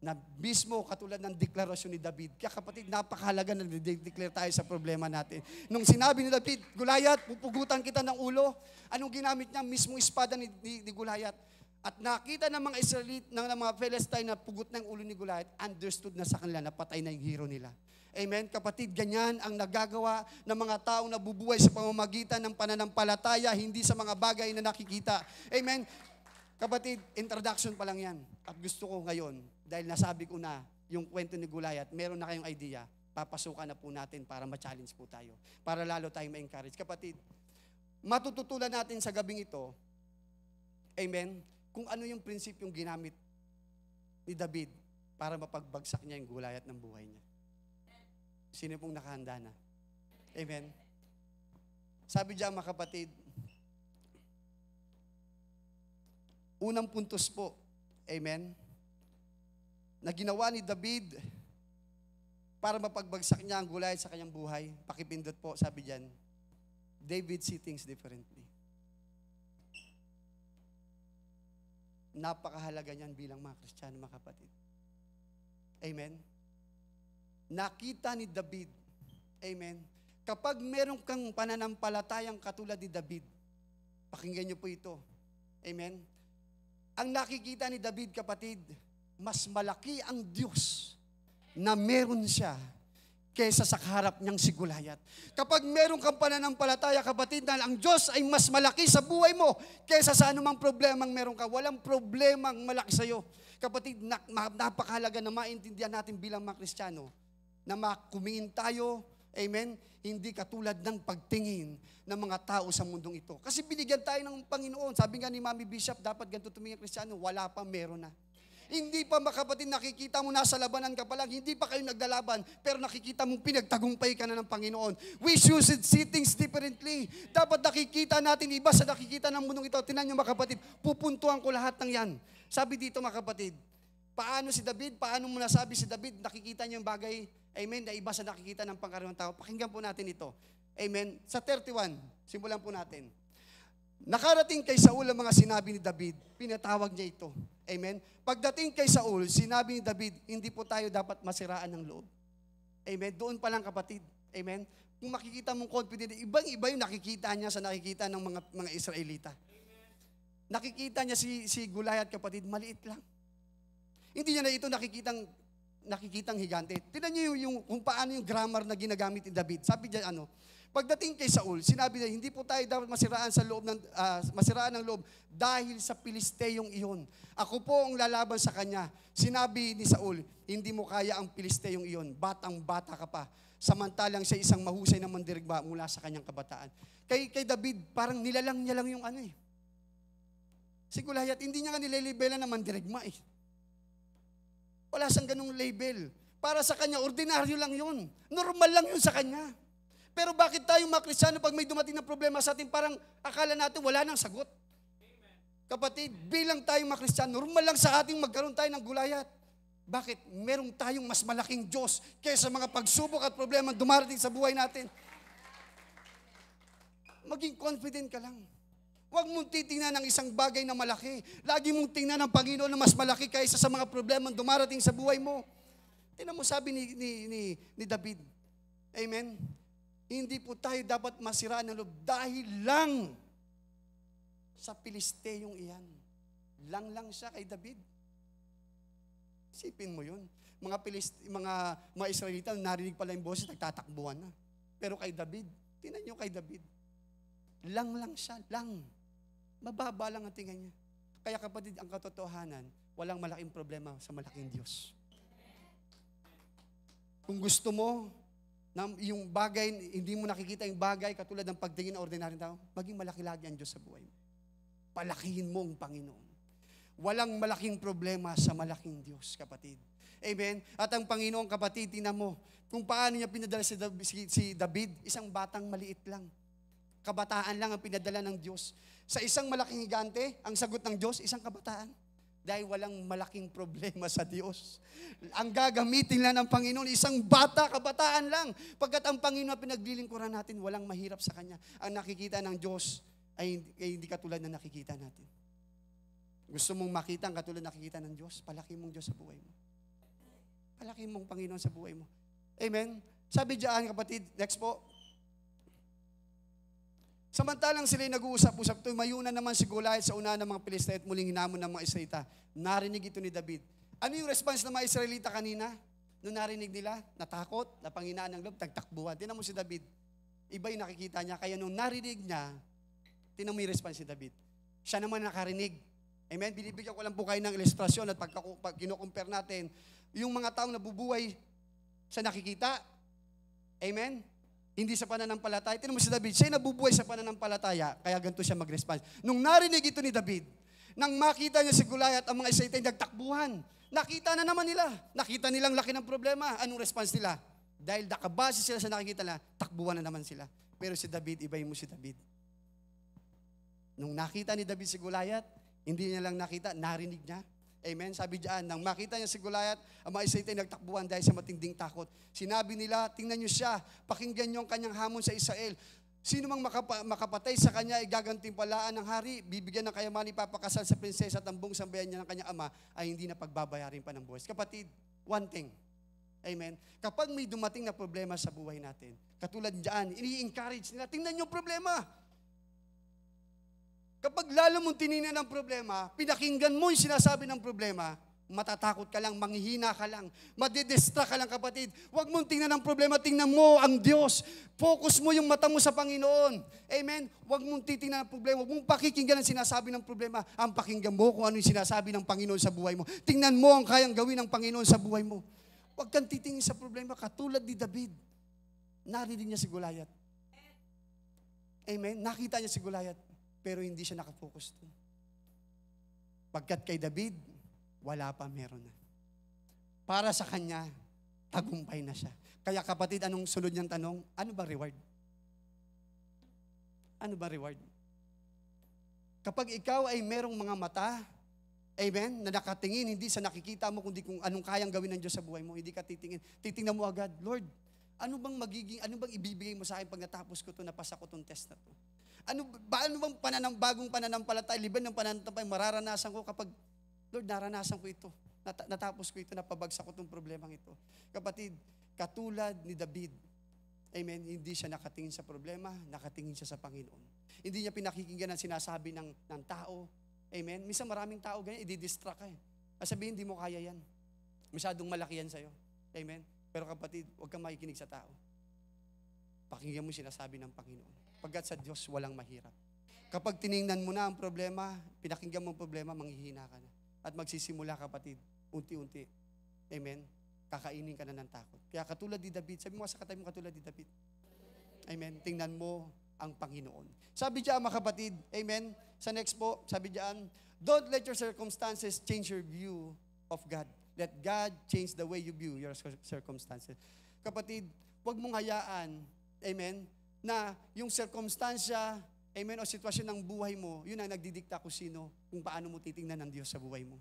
na mismo katulad ng deklarasyon ni David, kaya kapatid, napakahalaga na declare tayo sa problema natin. Nung sinabi ni David, Goliath, pupugutan kita ng ulo, anong ginamit niya? Mismo espada ni Goliath. At nakita ng mga Israelite, ng mga Palestine na pugot ng ulo ni Goliath, understood na sa kanila na patay na yung hero nila. Amen? Kapatid, ganyan ang nagagawa ng mga taong nabubuhay sa pamamagitan ng pananampalataya, hindi sa mga bagay na nakikita. Amen? Kapatid, introduction pa lang yan. At gusto ko ngayon, dahil nasabi ko na yung kwento ni Goliath, meron na kayong idea, papasukan na po natin para ma-challenge po tayo. Para lalo tayong ma-encourage. Kapatid, matututulan natin sa gabing ito, amen, kung ano yung prinsipyong ginamit ni David para mapagbagsak niya yung Goliath ng buhay niya. Sino pong nakahanda na? Amen? Sabi diyan mga kapatid, unang puntos po, amen, na ginawa ni David para mapagbagsak niya ang Goliath sa kanyang buhay. Pakipindot po, sabi diyan, David see things differently. Napakahalaga niyan bilang mga Kristiyano, mga kapatid. Amen? Nakita ni David, amen, kapag meron kang pananampalatayang katulad ni David, pakinggan niyo po ito, amen, ang nakikita ni David, kapatid, mas malaki ang Diyos na meron siya kaysa sa kaharap niyang si Goliath. Kapag meron kang pananampalataya, kapatid, na ang Diyos ay mas malaki sa buhay mo kaysa sa anumang problemang meron ka. Walang problemang malaki sa'yo. Kapatid, napakahalaga na maintindihan natin bilang mga Kristiyano na makumingin tayo, amen, hindi katulad ng pagtingin ng mga tao sa mundong ito. Kasi binigyan tayo ng Panginoon. Sabi nga ni Mami Bishop, dapat ganito tumingin Kristiyano, wala pa, meron na. Hindi pa mga kapatid, nakikita mo nasa labanan ka pa lang, hindi pa kayo naglalaban, pero nakikita mong pinagtagumpay ka na ng Panginoon. We should see things differently. Dapat nakikita natin, iba sa nakikita ng mundong ito. Tingnan niyo mga kapatid, pupuntuhan ko lahat ng yan. Sabi dito mga kapatid, paano si David, paano mo nasabi si David, nakikita niyo yung bagay, amen, na iba sa nakikita ng pangkaraniwang tao. Pakinggan po natin ito. Amen. Sa 31, simulan po natin. Nakarating kay Saul ang mga sinabi ni David, pinatawag niya ito. Amen? Pagdating kay Saul, sinabi ni David, hindi po tayo dapat masiraan ng loob. Amen? Doon pa lang kapatid. Amen? Kung makikita mong confident, ibang-iba yung nakikita niya sa nakikita ng mga Israelita. Nakikita niya si Goliath, kapatid, maliit lang. Hindi niya na ito nakikitang higante. Tingnan niyo kung paano yung grammar na ginagamit ni David. Sabi niya pagdating kay Saul, sinabi niya, hindi po tayo dapat masiraan ng loob dahil sa Pilisteyong iyon. Ako po ang lalaban sa kanya. Sinabi ni Saul, hindi mo kaya ang Pilisteyong iyon. Batang-bata ka pa. Samantalang siya isang mahusay na mandirigma mula sa kanyang kabataan. Kay David, parang nilalang niya lang yung Si Goliath, hindi niya nga nililibelan na mandirigma . Wala siyang ganung label. Para sa kanya, ordinaryo lang yun. Normal lang yun sa kanya. Pero bakit tayo mga Kristiyano, pag may dumating na problema sa atin, parang akala natin wala nang sagot? Kapatid, bilang tayong mga Kristiyano, normal lang sa ating magkaroon tayo ng gulayat. Bakit? Merong tayong mas malaking Diyos kaysa mga pagsubok at problema dumarating sa buhay natin. Maging confident ka lang. Huwag mong titingnan ng isang bagay na malaki. Lagi mong tingnan ng Panginoon na mas malaki kaysa sa mga problema dumarating sa buhay mo. Tingnan mo sabi ni David. Amen? Hindi po tayo dapat masiraan ng loob dahil lang sa Pilisteyong iyan. Lang siya kay David. Isipin mo yun. Mga Israelita, narinig pala yung boses, nagtatakbuhan na. Pero kay David, tingnan nyo kay David. Lang siya, lang. Mababa lang ang tingin niya. Kaya kapatid, ang katotohanan, walang malaking problema sa malaking Diyos. Kung gusto mo, yung bagay, hindi mo nakikita yung bagay, katulad ng pagtingin ng ordinaryong tao, maging malaki lagi ang Diyos sa buhay mo. Palakihin mo ang Panginoon. Walang malaking problema sa malaking Diyos, kapatid. Amen? At ang Panginoon, kapatid, tingnan mo, kung paano niya pinadala si David, isang batang maliit lang. Kabataan lang ang pinadala ng Diyos. Sa isang malaking higante, ang sagot ng Diyos, isang kabataan. Dahil walang malaking problema sa Diyos. Ang gagamitin lang ng Panginoon, isang bata, kabataan lang. Pagkat ang Panginoon pinaglilingkuran natin, walang mahirap sa Kanya. Ang nakikita ng Diyos ay hindi katulad na nakikita natin. Gusto mong makita ang katulad na nakikita ng Diyos, palaki mong Diyos sa buhay mo. Palaki mong Panginoon sa buhay mo. Amen? Sabi diyan, kapatid, next po. Samantalang sila'y nag-uusap-usap, tumayo na naman si Goliath sa una ng mga Pilisteo at muling hinamon ng mga Israelita. Narinig ito ni David. Ano yung response ng mga Israelita kanina? Nung narinig nila, natakot, napanghinaan ng loob, tagtakbuhan. Tingnan mo si David. Iba yung nakikita niya. Kaya nung narinig niya, tingnan mo yung response si David. Siya naman nakarinig. Amen? Binibigyan ko lang po kayo ng ilustrasyon at pag kino-compare natin, yung mga taong nabubuhay sa nakikita, amen? Hindi sa pananampalataya. Tingnan mo si David, siya nabubuhay sa pananampalataya, kaya ganito siya mag-response. Nung narinig ito ni David, nang makita niya si Goliath, ang mga Israelita nagtakbuhan. Nakita na naman nila. Nakita nilang laki ng problema. Anong response nila? Dahil nakabase sila sa nakikita nila, takbuhan na naman sila. Pero si David, ibahin mo si David. Nung nakita ni David si Goliath, hindi niya lang nakita, narinig niya. Amen? Sabi diyan, nang makita niya si Goliath, ang mga Israelita nagtakbuhan dahil sa matinding takot. Sinabi nila, tingnan niyo siya, pakinggan niyo ang kanyang hamon sa Israel. Sino mang makapatay sa kanya ay gagantimpalaan ng hari, bibigyan ng kayamanan, ipapakasal sa prinsesa at ang buong sambayan niya ng kanyang ama ay hindi na pagbabayarin pa ng buhay. Kapatid, one thing. Amen? Kapag may dumating na problema sa buhay natin, katulad diyan, ini-encourage nila, tingnan niyo problema. Kapag lalo mong tinignan ang problema, pinakinggan mo yung sinasabi ng problema, matatakot ka lang, manghihina ka lang, madidistract ka lang, kapatid. Huwag mong tingnan ang problema, tingnan mo ang Diyos. Focus mo yung mata mo sa Panginoon. Amen? Huwag mong titingnan ang problema, huwag mong pakikinggan ang sinasabi ng problema. Ang pakinggan mo kung ano yung sinasabi ng Panginoon sa buhay mo. Tingnan mo ang kayang gawin ng Panginoon sa buhay mo. Huwag kang titingin sa problema, katulad ni David. Narinig niya si Goliath. Amen? Nakita niya si Goliath. Pero hindi siya nakafocus doon. Pagkat kay David, wala pa, meron na. Para sa kanya, tagumpay na siya. Kaya kapatid, anong sunod niyang tanong? Ano ba reward? Ano ba reward? Kapag ikaw ay merong mga mata, amen, na nakatingin, hindi sa nakikita mo, kundi kung anong kayang gawin ng Diyos sa buhay mo, hindi ka titingin. Titingnan mo agad, Lord, ano bang ibibigay mo sa akin pag natapos ko ito, napasa ko itong test na ito? Ano bang bagong pananampalataya, liban ng pananampalataya, mararanasan ko kapag, Lord, naranasan ko ito, natapos ko ito, napabagsak ko itong problemang ito. Kapatid, katulad ni David, amen, hindi siya nakatingin sa problema, nakatingin siya sa Panginoon. Hindi niya pinakikinggan ang sinasabi ng tao, amen. Minsan maraming tao ganyan, i-distract ka eh. Sabihin, hindi mo kaya yan. Masyadong malaki yan sa'yo. Amen. Pero kapatid, huwag kang makikinig sa tao. Pakinggan mo sinasabi ng Panginoon. Pagkat sa Diyos, walang mahirap. Kapag tiningnan mo na ang problema, pinakinggan mo ang problema, manghihina ka na. At magsisimula, kapatid, unti-unti. Amen? Kakainin ka na ng takot. Kaya katulad ni David, sabi mo sa katabi mo katulad ni David. Amen? Tingnan mo ang Panginoon. Sabi diyan, mga kapatid, amen? Sa next po, sabi diyan, don't let your circumstances change your view of God. Let God change the way you view your circumstances. Kapatid, huwag mong hayaan, amen, na yung circumstansya, amen, o sitwasyon ng buhay mo, yun ang nagdidikta kung sino, kung paano mo titingnan ng Diyos sa buhay mo.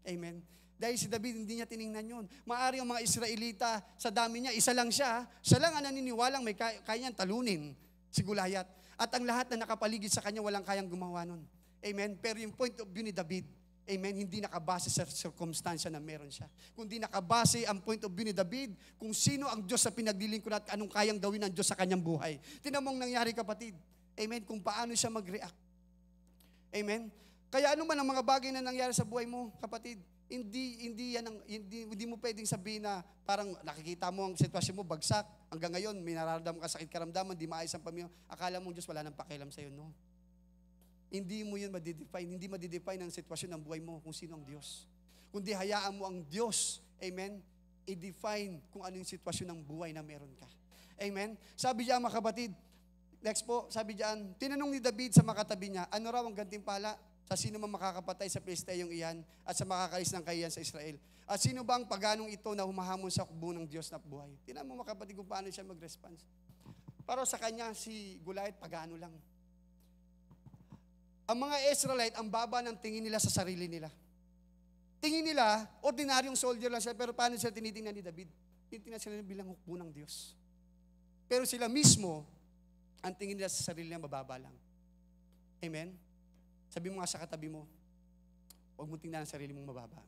Amen. Dahil si David, hindi niya tiningnan yun. Maari ang mga Israelita, sa dami niya, isa lang siya. Siya lang ang naniniwalang may kaya niyang talunin si Goliath. At ang lahat na nakapaligid sa kanya, walang kayang gumawa nun. Amen. Pero yung point of view ni David, amen, hindi nakabase sa circumstansya na meron siya. Kundi nakabase ang point of view ni David kung sino ang Diyos sa pinaglilingkuran at anong kayang gawin ng Diyos sa kanyang buhay. Tingnan mo ang nangyari, kapatid. Amen. Kung paano siya mag-react. Amen. Kaya ano man ang mga bagay na nangyari sa buhay mo, kapatid, hindi mo pwedeng sabihin na parang nakikita mo ang sitwasyon mo, bagsak. Hanggang ngayon, may nararamdaman ka sakit karamdaman, di maayos ang pamilya. Akala mong Diyos wala nang pakialam sa'yo. No. Hindi mo yun madidefine. Hindi madidefine ang sitwasyon ng buhay mo kung sino ang Diyos. Kundi hayaan mo ang Diyos, amen, i-define kung ano yung sitwasyon ng buhay na meron ka. Amen? Sabi diyan, mga kapatid, next po, sabi diyan, tinanong ni David sa makatabi niya, ano raw ang gantimpala sa sino man makakapatay sa Pilisteyong iyan at sa makakalis ng kahiyan sa Israel? At sino ba ang paganong ito na humahamon sa hukbo ng Diyos na buhay? Tingnan mo, mga kapatid, kung paano siya mag-response. Para sa kanya, si Goliath, pagano lang. Ang mga Israelite, ang baba ng tingin nila sa sarili nila. Tingin nila, ordinaryong soldier lang sila, pero paano sila tinitingnan ni David? Tinitingnan sila bilang hukbo ng Diyos. Pero sila mismo, ang tingin nila sa sarili nila, mababa lang. Amen? Sabi mo nga sa katabi mo, huwag mo tingnan ang sarili mong mababa.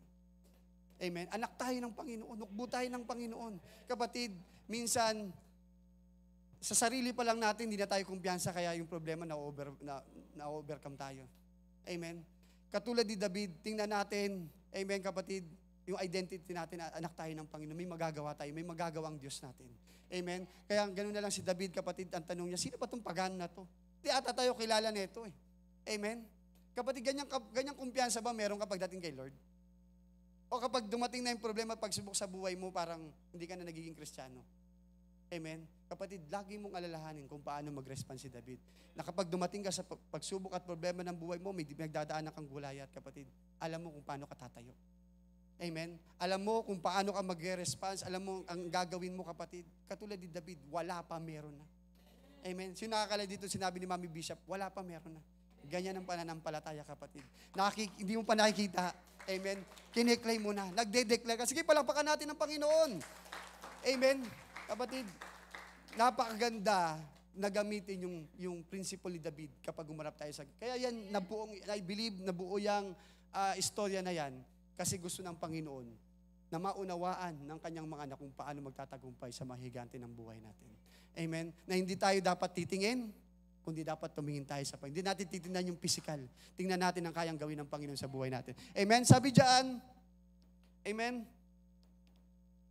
Amen? Anak tayo ng Panginoon, hukbo tayo ng Panginoon. Kapatid, minsan, sa sarili pa lang natin, hindi na tayo kumpiyansa, kaya yung problema na-overcome tayo. Amen? Katulad ni David, tingnan natin, amen kapatid, yung identity natin, anak tayo ng Panginoon, may magagawa tayo, may magagawang Diyos natin. Amen? Kaya ganoon na lang si David, kapatid, ang tanong niya, sino ba itong pagano na to? Di ata tayo kilala nito eh. Amen? Kapatid, ganyang kumpiyansa ba meron kapag dating kay Lord? O kapag dumating na yung problema at pagsubok sa buhay mo, parang hindi ka na nagiging Kristiyano? Amen? Kapatid, lagi mong alalahanin kung paano mag-respond si David. Na kapag dumating ka sa pagsubok at problema ng buhay mo, may nagdadaanan kang Goliath, kapatid, alam mo kung paano ka tatayo. Amen? Alam mo kung paano ka mag-response, alam mo ang gagawin mo, kapatid. Katulad ni David, wala pa, meron na. Amen? Sino nakakala dito, sinabi ni Mami Bishop, wala pa, meron na. Ganyan ang pananampalataya, kapatid. Hindi mo pa nakikita. Amen? Kine-claim mo na. Nagde-declare ka. Sige, palakpakan natin ang Panginoon. Amen? Kapatid, napakaganda na gamitin yung principle ni David kapag umarap tayo sa... Kaya yan, I believe, nabuo yung istorya na yan kasi gusto ng Panginoon na maunawaan ng kanyang mga anak kung paano magtatagumpay sa mahigante ng buhay natin. Amen? Na hindi tayo dapat titingin, kundi dapat tumingin tayo sa Panginoon. Hindi natin titingnan yung physical. Tingnan natin ang kayang gawin ng Panginoon sa buhay natin. Amen? Sabi diyan, amen?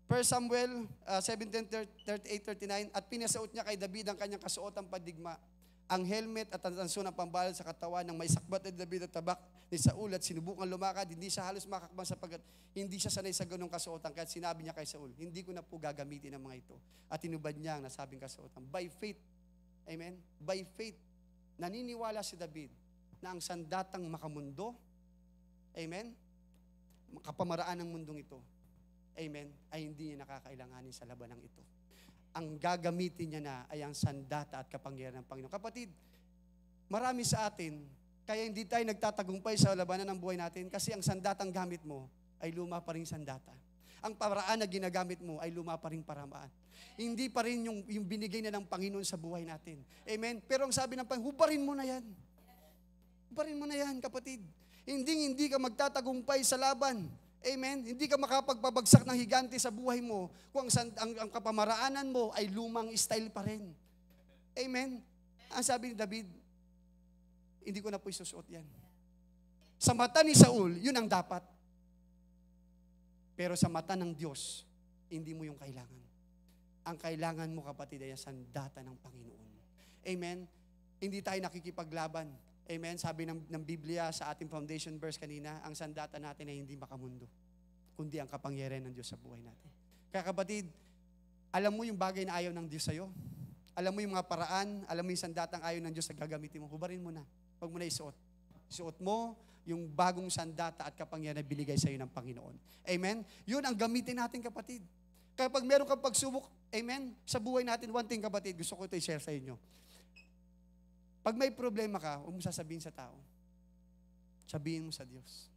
1 Samuel 17:38-39, at pinasuot niya kay David ang kanyang kasuotang padigma, ang helmet at ang tanso ng pambalot sa katawan ng may sakbat ni David at tabak ni Saul, at sinubukang lumakad, hindi siya halos makakbang sapagkat hindi siya sanay sa ganung kasuotan. Kaya sinabi niya kay Saul, hindi ko na po gagamitin ang mga ito. At tinubad niya ang nasabing kasuotan. By faith, amen? By faith, naniniwala si David na ang sandatang makamundo, amen? Kapamaraan ng mundong ito, amen, ay hindi niya nakakailanganin sa labanang ito. Ang gagamitin niya na ay ang sandata at kapangyarihan ng Panginoon. Kapatid, marami sa atin, kaya hindi tayo nagtatagumpay sa labanan ng buhay natin kasi ang sandatang gamit mo ay luma pa rin sandata. Ang paraan na ginagamit mo ay luma pa rin paramaan. Hindi pa rin yung binigay na ng Panginoon sa buhay natin. Amen? Pero ang sabi ng Panginoon, hubarin mo na yan. Hubarin mo na yan, kapatid. Hindi ka magtatagumpay sa laban. Amen? Hindi ka makapagpabagsak ng higante sa buhay mo kung ang kapamaraanan mo ay lumang style pa rin. Amen? Ang sabi ni David, hindi ko na po isusuot yan. Sa mata ni Saul, yun ang dapat. Pero sa mata ng Diyos, hindi mo yung kailangan. Ang kailangan mo, kapatid, ay sandata ng Panginoon. Amen? Hindi tayo nakikipaglaban. Amen? Sabi ng Biblia sa ating foundation verse kanina, ang sandata natin ay hindi makamundo, kundi ang kapangyarihan ng Diyos sa buhay natin. Kaya kapatid, alam mo yung bagay na ayaw ng Diyos sa'yo? Alam mo yung mga paraan? Alam mo yung sandatang ayaw ng Diyos na gagamitin mo? Hubarin mo na. Huwag mo na isuot. Isuot mo yung bagong sandata at kapangyarihan na binigay sa iyo ng Panginoon. Amen? Yun ang gamitin natin, kapatid. Kapag meron kang pagsubok, amen, sa buhay natin, one thing, kapatid, gusto ko ito i-share sa inyo. Pag may problema ka, huwag mo sasabihin sa tao. Sabihin mo sa Diyos.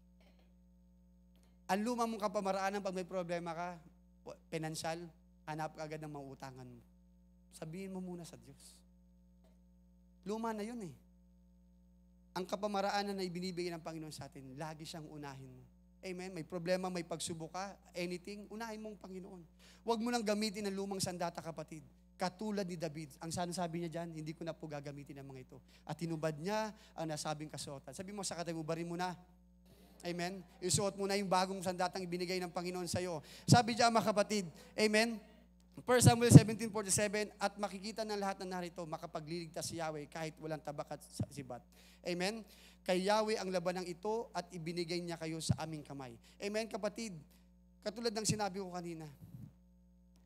Ang luma mong kapamaraanan pag may problema ka, pinansyal, hanap ka agad ng mauutangan mo. Sabihin mo muna sa Diyos. Luma na yun eh. Ang kapamaraanan na ibinibigay ng Panginoon sa atin, lagi siyang unahin mo. Amen? May problema, may pagsubok ka, anything, unahin mo ang Panginoon. Huwag mo nang gamitin ang lumang sandata, kapatid. Katulad ni David. Ang sabi niya dyan, hindi ko na po gagamitin ang mga ito. At tinubad niya ang nasabing kasuotan. Sabi mo sa katabi mo, barin mo na. Amen? Isuot mo na yung bagong sandatang ibinigay ng Panginoon sa iyo. Sabi diyan, mga kapatid, amen? 1 Samuel 17:47, at makikita ng lahat na narito, makapagliligtas si Yahweh kahit walang tabak at sibat. Amen? Kay Yahweh ang labanang ito at ibinigay niya kayo sa aming kamay. Amen, kapatid? Katulad ng sinabi ko kanina,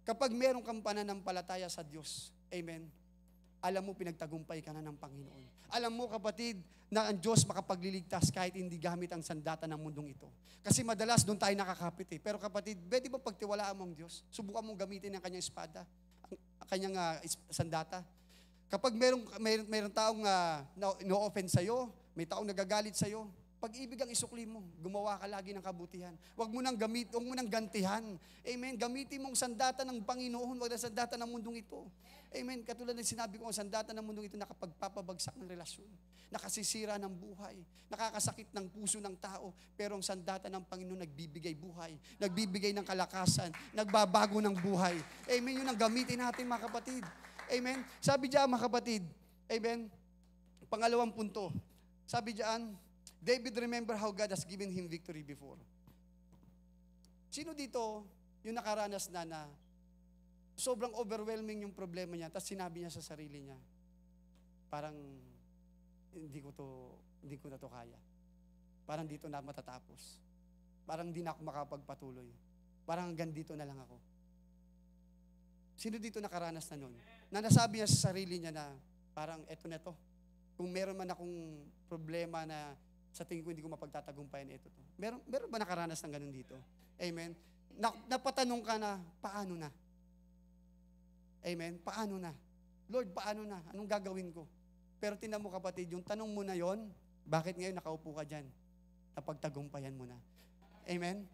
kapag meron kang pananampalataya sa Diyos, amen, alam mo pinagtagumpay ka na ng Panginoon. Alam mo, kapatid, na ang Diyos makapagliligtas kahit hindi gamit ang sandata ng mundong ito. Kasi madalas doon tayo nakakapit eh. Pero kapatid, pwede ba pagtiwalaan mo ang Diyos? Subukan mong gamitin ang kanyang espada, ang kanyang sandata. Kapag mayroong taong no-offend sa'yo, may taong nagagalit sa'yo, pag-ibig ang isukli mo, gumawa ka lagi ng kabutihan. Huwag mo nang gantihan. Amen. Gamitin mong sandata ng Panginoon, huwag na sandata ng mundong ito. Amen. Katulad ng sinabi ko, ang sandata ng mundong ito nakapagpapabagsak ng relasyon, nakasisira ng buhay, nakakasakit ng puso ng tao, pero ang sandata ng Panginoon nagbibigay buhay, nagbibigay ng kalakasan, nagbabago ng buhay. Amen. Yun ang gamitin natin, mga kapatid. Amen. Sabi diyan, mga kapatid, amen, pangalawang punto, sabi diyan, David remember how God has given him victory before. Sino dito yung nakaranas na sobrang overwhelming yung problema niya, tapos sinabi niya sa sarili niya, parang hindi ko na to kaya. Parang dito na matatapos. Parang hindi na ako makapagpatuloy. Parang hanggang dito na lang ako. Sino dito nakaranas na nun? Na nasabi niya sa sarili niya na parang eto na to. Kung meron man akong problema na sa tingin ko hindi ko mapagtatagumpayan ito to. Meron ba nakaranas ng ganun dito? Amen? Napatanong ka na, paano na? Amen? Paano na? Lord, paano na? Anong gagawin ko? Pero tingnan mo, kapatid, yung tanong mo na yon, bakit ngayon nakaupo ka dyan? Napagtagumpayan mo na. Amen?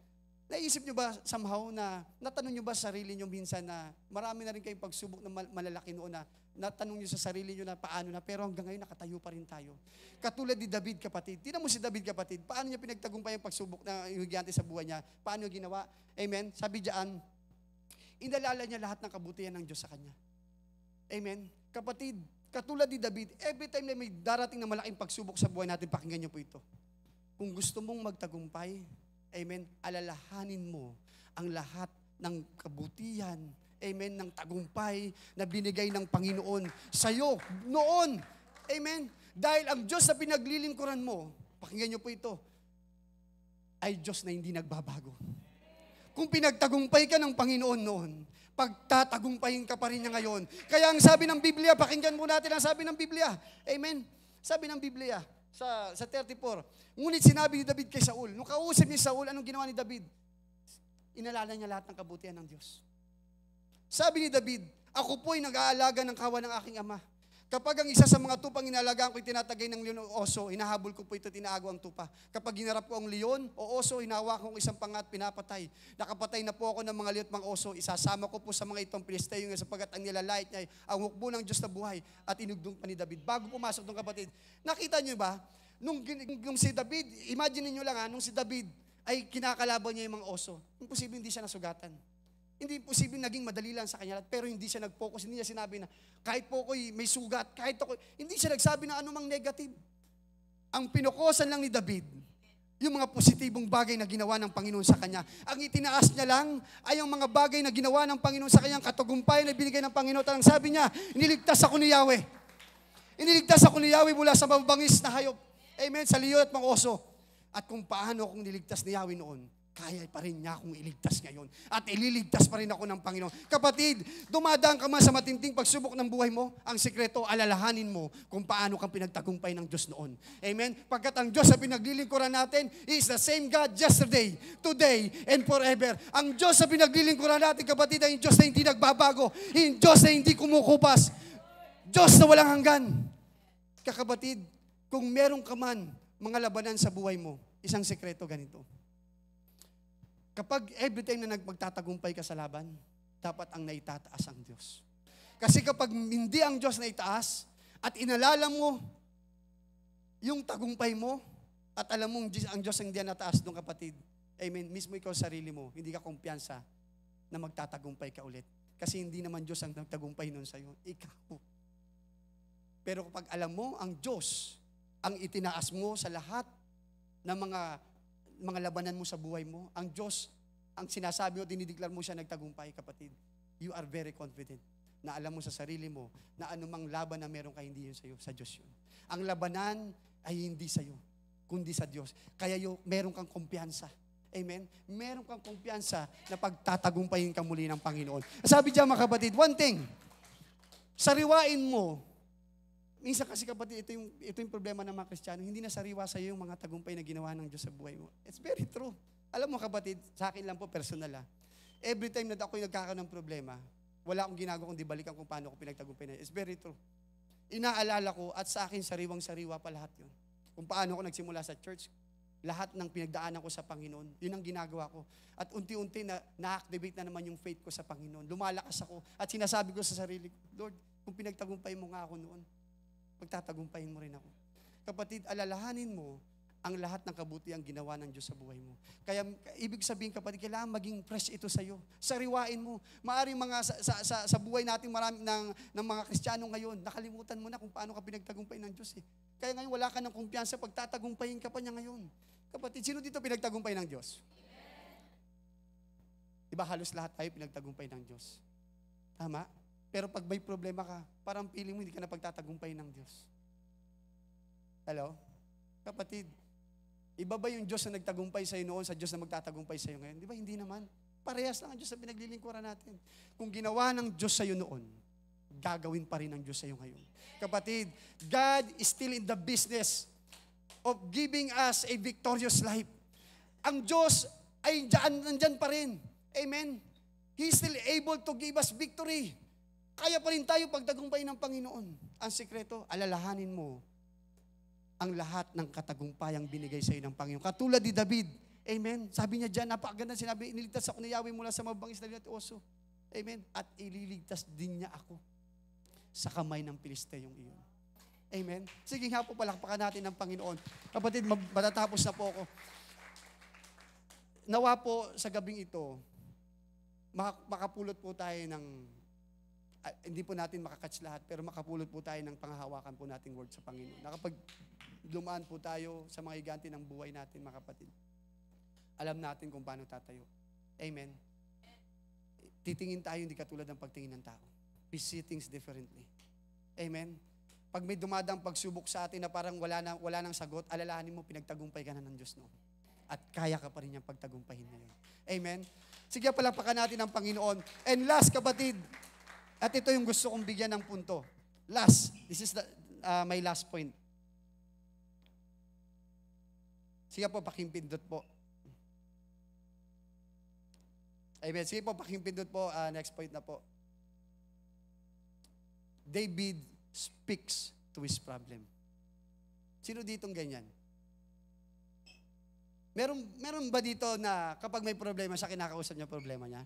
Naisip nyo ba somehow na, natanong nyo ba sa sarili nyo minsan na marami na rin kayong pagsubok na malalaki noon na natanong nyo sa sarili nyo na paano na, pero hanggang ngayon nakatayo pa rin tayo. Katulad ni David, kapatid. Tingnan mo si David, kapatid. Paano niya pinagtagumpay ang pagsubok na higante sa buhay niya? Paano niya ginawa? Amen? Sabi diyan, inalala niya lahat ng kabutihan ng Diyos sa kanya. Amen? Kapatid, katulad ni David, every time na may darating na malaking pagsubok sa buhay natin, pakinggan niyo po ito. Kung gusto mong magtagumpay, amen, alalahanin mo ang lahat ng kabutihan, amen, ng tagumpay na binigay ng Panginoon sa'yo noon. Amen? Dahil ang Diyos na pinaglilingkuran mo, pakinggan niyo po ito, ay Diyos na hindi nagbabago. Kung pinagtagumpay ka ng Panginoon noon, pagtatagumpayin ka pa rin niya ngayon. Kaya ang sabi ng Biblia, pakinggan mo natin ang sabi ng Biblia. Amen? Sabi ng Biblia, sa 34, ngunit sinabi ni David kay Saul, nung kausap ni Saul, anong ginawa ni David? Inalala niya lahat ng kabutihan ng Diyos. Sabi ni David, ako po'y nag-aalaga ng kawan ng aking ama. Kapag ang isa sa mga tupang inalagaan ko'y tinatagay ng leon o oso, hinahabol ko po ito, tinaago ang tupa. Kapag hinarap ko ang leon o oso, hinahawakan ko isang pangat, pinapatay. Nakapatay na po ako ng mga leon at mga oso, isasama ko po sa mga itong Pilisteo sapagkat ang nilalait niya ay ang hukbo ng Diyos na buhay at inugdong pa ni David. Bago pumasok ng kapatid, nakita niyo ba, nung si David, imagine niyo lang nung si David ay kinakalaban niya yung mga oso, imposible hindi siya nasugatan. Hindi posibleng naging madali lang sa kanya, pero hindi siya nag-focus, hindi niya sinabi na kahit po ako'y may sugat, kahit ako, hindi siya nagsabi na anumang negative. Ang pinukosan lang ni David, yung mga positibong bagay na ginawa ng Panginoon sa kanya. Ang itinaas niya lang ay yung mga bagay na ginawa ng Panginoon sa kanyang katagumpay na binigay ng Panginoon. At ang sabi niya, iniligtas ako ni Yahweh. Iniligtas ako ni Yahweh mula sa mabangis na hayop. Amen, sa leon at mga oso. At kung paano akong niligtas ni Yahweh noon, kaya pa rin niya akong iligtas ngayon. At ililigtas pa rin ako ng Panginoon. Kapatid, dumadaan ka man sa matinding pagsubok ng buhay mo, ang sikreto, alalahanin mo kung paano kang pinagtagumpay ng Diyos noon. Amen? Pagkat ang Diyos na pinaglilingkuran natin is the same God yesterday, today, and forever. Ang Diyos na pinaglilingkuran natin, kapatid, ay yung Diyos na hindi nagbabago. Yung Diyos na hindi kumukupas. Diyos na walang hanggan. Kakapatid, kung meron ka man mga labanan sa buhay mo, isang sekreto ganito. Kapag every time na magtatagumpay ka sa laban, dapat ang naitataas ang Diyos. Kasi kapag hindi ang Diyos na itaas, at inalala mo yung tagumpay mo, at alam mong ang Diyos ang hindi nataas doon, kapatid, amen, mismo ikaw sarili mo, hindi ka kumpiyansa na magtatagumpay ka ulit. Kasi hindi naman Diyos ang nagtagumpay noon sa'yo, ikaw. Pero kapag alam mo, ang Diyos ang itinaas mo sa lahat ng mga labanan mo sa buhay mo, ang Diyos, ang sinasabi mo, dinideklar mo siya nagtagumpay, kapatid, you are very confident na alam mo sa sarili mo na anumang laban na meron ka, hindi yun sa'yo, sa Diyos yun. Ang labanan ay hindi sa'yo, kundi sa Diyos. Kaya meron kang kumpiyansa. Amen? Meron kang kumpiyansa na pagtatagumpayin ka muli ng Panginoon. Sabi diyan, mga kapatid, one thing, sariwain mo. Minsan kasi, kapatid, ito yung problema ng mga Kristiyano, hindi na sariwa sa iyo yung mga tagumpay na ginawa ng Diyos sa buhay mo. It's very true. Alam mo, kapatid, sa akin lang po, personal. Every time na ako'y nagkakaroon ng problema, wala akong ginagawa kundi balikan kung paano ko pinagtagumpay na. It's very true. Inaalala ko, at sa akin, sariwang-sariwa pa lahat yun. Kung paano ako nagsimula sa church, lahat ng pinagdaanan ko sa Panginoon, yun ang ginagawa ko. At unti-unti na-activate na naman yung faith ko sa Panginoon. Lumalakas ako. At sinasabi ko sa sarili ko, Lord, kung pinagtagumpay mo nga ako noon, pagtatagumpayin mo rin ako. Kapatid, alalahanin mo ang lahat ng kabutiang ginawa ng Diyos sa buhay mo. Kaya, ibig sabihin, kapatid, kailangan maging fresh ito sa iyo. Sariwain mo. Maaring sa buhay natin marami ng mga Kristiyano ngayon, nakalimutan mo na kung paano ka pinagtagumpay ng Diyos. Kaya ngayon, wala ka ng kumpiyansa, pagtatagumpayin ka pa niya ngayon. Kapatid, sino dito pinagtagumpay ng Diyos? Diba halos lahat tayo pinagtagumpay ng Diyos? Tama? Pero pag may problema ka, parang feeling mo hindi ka na pagtatagumpay ng Diyos. Hello? Kapatid, iba ba yung Diyos na nagtagumpay sa'yo noon sa Diyos na magtatagumpay sa'yo ngayon? Di ba? Hindi naman. Parehas lang ang Diyos na pinaglilingkuran natin. Kung ginawa ng Diyos sa'yo noon, gagawin pa rin ng Diyos sa'yo ngayon. Kapatid, God is still in the business of giving us a victorious life. Ang Diyos ay nandyan pa rin. Amen? He is still able to give us victory. Kaya pa rin tayo pagtagumpay ng Panginoon. Ang sikreto, alalahanin mo ang lahat ng katagumpayang binigay sa iyo ng Panginoon. Katulad ni David. Amen? Sabi niya dyan, napakaganda sinabi, iniligtas ako ni Yahweh mula sa mabangis na at oso. Amen? At ililigtas din niya ako sa kamay ng Pilisteyong iyon. Amen? Sige nga po, palakpakan natin ng Panginoon. Kapatid, matatapos na po ako. Nawa po sa gabing ito, makapulot po tayo ng hindi po natin makakatch lahat, pero makapulot po tayo ng panghahawakan po nating word sa Panginoon. Nakapag dumaan po tayo sa mga higanti ng buhay natin, mga kapatid, alam natin kung paano tatayo. Amen? Titingin tayo hindi katulad ng pagtingin ng tao. We see things differently. Amen? Pag may dumadang pagsubok sa atin na parang wala nang sagot, alalahanin mo, pinagtagumpay ka na ng Diyos noon. At kaya ka pa rin niyang pagtagumpahin ngayon. Amen? Sige, palakpakan natin ang Panginoon. And last, kapatid, at ito yung gusto kong bigyan ng punto. Last, this is my last point. Sige po, pakimpindot po. Amen. Sige po, pakimpindot po. Next point na po. David speaks to his problem. Sino ditong ganyan? Meron ba dito na kapag may problema siya, kinakausap niya problema niya?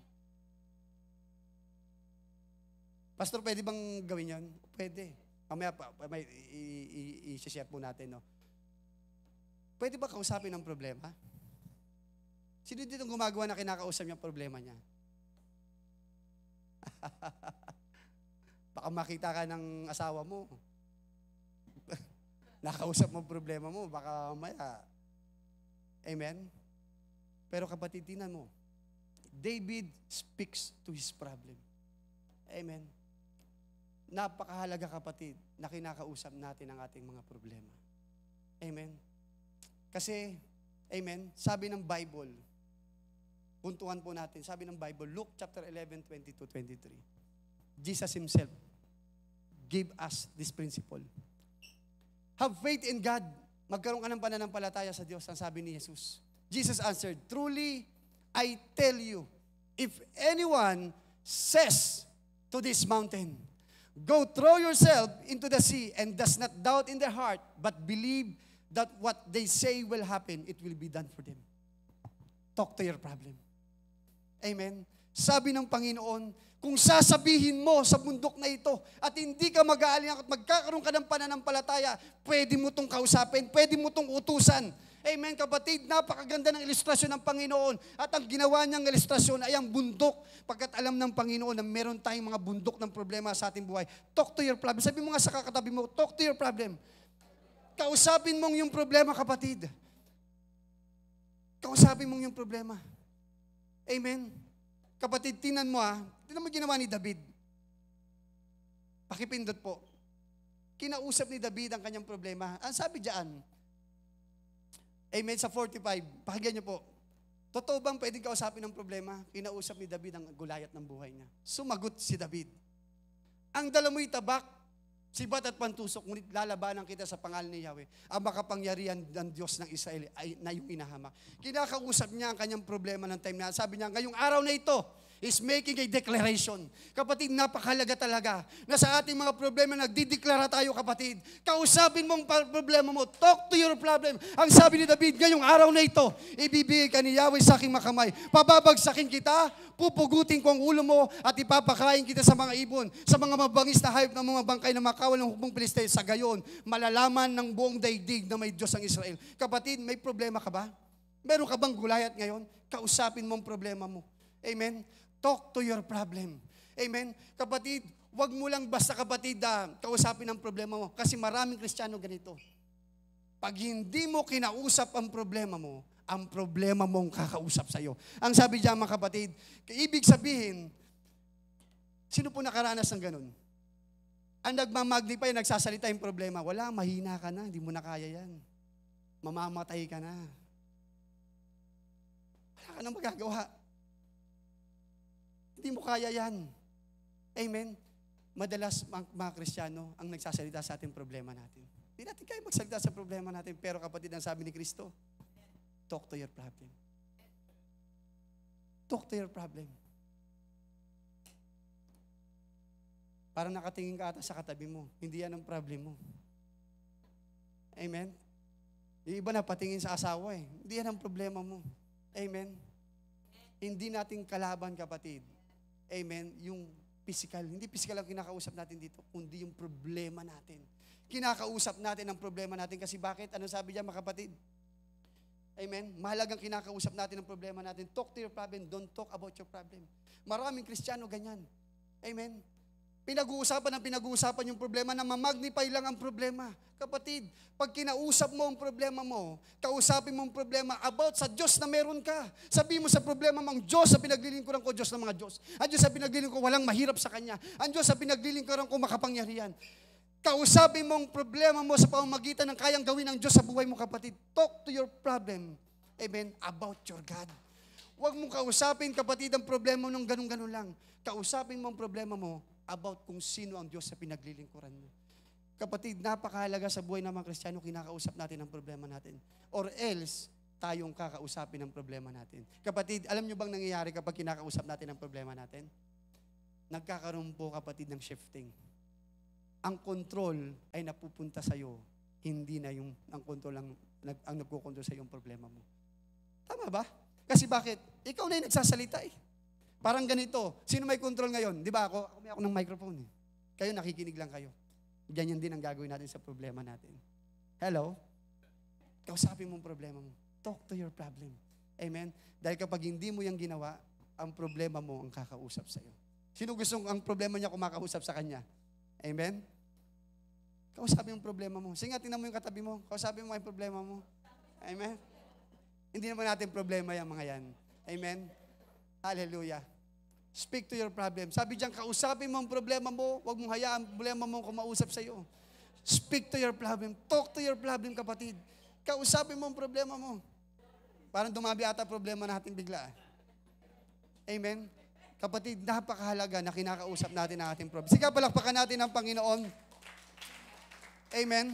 Pastor, pwede bang gawin yun? Pwede. Mamaya may i-share po natin, no? Pwede ba kausapin ang problema? Sino dito gumagawa na kinakausap niya problema niya? Baka makita ka ng asawa mo. Nakausap mo problema mo, baka mamaya. Amen? Pero kapatid, tingnan mo. David speaks to his problem. Amen? Napakahalaga, kapatid, na kinakausap natin ang ating mga problema. Amen? Kasi, amen, sabi ng Bible, puntuhan po natin. Sabi ng Bible, Luke chapter 11, 22-23. Jesus Himself gave us this principle. Have faith in God. Magkaroon ka ng pananampalataya sa Diyos, ang sabi ni Jesus. Jesus answered, truly, I tell you, if anyone says to this mountain, go throw yourself into the sea, and does not doubt in their heart, but believe that what they say will happen, it will be done for them. Talk to your problem. Amen. Sabi ng Panginoon, kung sasabihin mo sa bundok na ito at hindi ka mag-aalingan at magkakaroon ka ng pananampalataya, pwede mo itong kausapin, pwede mo itong utusan. Amen, kapatid, napakaganda ng ilustrasyon ng Panginoon. At ang ginawa niyang ilustrasyon ay ang bundok. Pagkat alam ng Panginoon na meron tayong mga bundok ng problema sa ating buhay. Talk to your problem. Sabi mo nga sa kakatabi mo, talk to your problem. Kausapin mong yung problema, kapatid. Kausapin mong yung problema. Amen. Kapatid, tingnan mo tingnan mo ginawa ni David. Pakipindot po. Kinausap ni David ang kanyang problema. Ang sabi diyan, amen, sa 45, pakinggan niyo po. Totoo bang pwedeng kausapin ng problema? Kinausap ni David ang Goliath ng buhay niya. Sumagot si David. Ang dala mo'y tabak, sibat at pantusok, ngunit lalabanan kita sa pangalan ni Yahweh. Ang makapangyarihan ng Diyos ng Israel ay na yung inahamak. Kinakausap niya ang kanyang problema ng time na. Sabi niya, ngayong araw na ito, is making a declaration. Kapatid, napakahalaga talaga na sa ating mga problema, nagdideklara tayo, kapatid. Kausapin mong problema mo. Talk to your problem. Ang sabi ni David, ngayong araw na ito, ibibigay ka ni Yahweh sa aking makamay. Pababagsakin kita, pupugutin ko ang ulo mo, at ipapakain kita sa mga ibon, sa mga mabangis na hayop ng mga bangkay na makawal ng hukbong Pilisteo. Sa gayon, malalaman ng buong daigdig na may Diyos ang Israel. Kapatid, may problema ka ba? Meron ka bang Goliath ngayon? Kausapin mo ang problema mo. Amen? Talk to your problem. Amen? Kapatid, wag mo lang basta, kapatid, kausapin ang problema mo. Kasi maraming Kristiyano ganito. Pag hindi mo kinausap ang problema mo ang kakausap sa'yo. Ang sabi diyan, mga kapatid, ibig sabihin, sino po nakaranas ng ganun? Ang nagmamagnify, nagsasalita yung problema, wala, mahina ka na, hindi mo na kaya yan. Mamamatay ka na. Wala ka na magagawa. Hindi mo kaya yan. Amen? Madalas, mga Kristiyano, ang nagsasalita sa ating problema natin. Hindi natin kaya magsalita sa problema natin, pero kapatid, ang sabi ni Kristo, talk to your problem. Talk to your problem. Parang nakatingin ka ata sa katabi mo, hindi yan ang problem mo. Amen? Yung iba na patingin sa asawa hindi yan ang problema mo. Amen? Hindi natin kalaban, kapatid. Amen, yung physical. Hindi physical ang kinakausap natin dito, kundi yung problema natin. Kinakausap natin ang problema natin kasi bakit? Ano sabi diyan, mga kapatid? Amen? Mahalagang kinakausap natin ang problema natin. Talk to your problem, don't talk about your problem. Maraming Kristiyano ganyan. Amen? Pinag-uusapan yung problema na mamagnify lang ang problema. Kapatid, pag kinausap mo ang problema mo, kausapin mo ang problema about sa Diyos na meron ka. Sabi mo sa problema mo, ang Diyos sa pinaglilingkuran ko, Diyos ng mga Diyos. Ang Diyos sa pinaglilingkuran ko, walang mahirap sa Kanya. Ang Diyos sa pinaglilingkuran ko, makapangyarihan. Kausapin mo ang problema mo sa pamamagitan ng kayang gawin ng Diyos sa buhay mo, kapatid. Talk to your problem. Amen? About your God. Huwag mong kausapin, kapatid, ang problema mo nung ganun-ganun lang. Kausapin mo ang problema mo about kung sino ang Diyos sa pinaglilingkuran mo. Kapatid, napakahalaga sa buhay ng mga Kristiyano, kinakausap natin ang problema natin. Or else, tayong kakausapin ang problema natin. Kapatid, alam nyo bang nangyayari kapag kinakausap natin ang problema natin? Nagkakaroon po, kapatid, ng shifting. Ang control ay napupunta sa'yo, hindi na yung ang control ang nagkukontrol sa yung problema mo. Tama ba? Kasi bakit? Ikaw na yung nagsasalita Parang ganito, sino may control ngayon? Di ba ako may ako ng microphone Kayo nakikinig lang kayo. Ganyan din ang gagawin natin sa problema natin. Hello? Kausapin mo ang problema mo. Talk to your problem. Amen? Dahil kapag hindi mo yung ginawa, ang problema mo ang kakausap sa'yo. Sino gustong ang problema niya kumakausap sa kanya? Amen? Kausapin mo ang problema mo. Sige nga, tingnan mo yung katabi mo. Kausapin mo yung problema mo. Amen? Hindi naman natin problema yung mga yan. Amen? Hallelujah. Speak to your problem. Sabi diyan, kausapin mo ang problema mo, huwag mong hayaan ang problema mo kumausap sa iyo. Speak to your problem. Talk to your problem, kapatid. Kausapin mo ang problema mo. Parang dumabi ata problema natin bigla. Amen? Kapatid, napakahalaga na kinakausap natin ang ating problema. Sige, palakpakan natin ang Panginoon. Amen?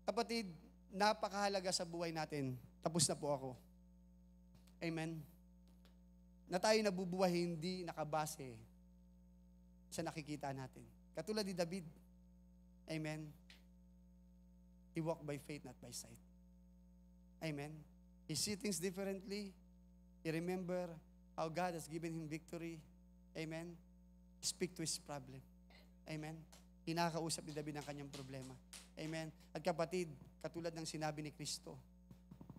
Kapatid, napakahalaga sa buhay natin. Tapos na po ako. Amen? Na tayo nabubuhay hindi nakabase sa nakikita natin. Katulad ni David. Amen? He walked by faith, not by sight. Amen? He see things differently. He remember how God has given him victory. Amen? Speak to his problem. Amen? Kinakausap ni David ang kanyang problema. Amen? At kapatid, katulad ng sinabi ni Kristo,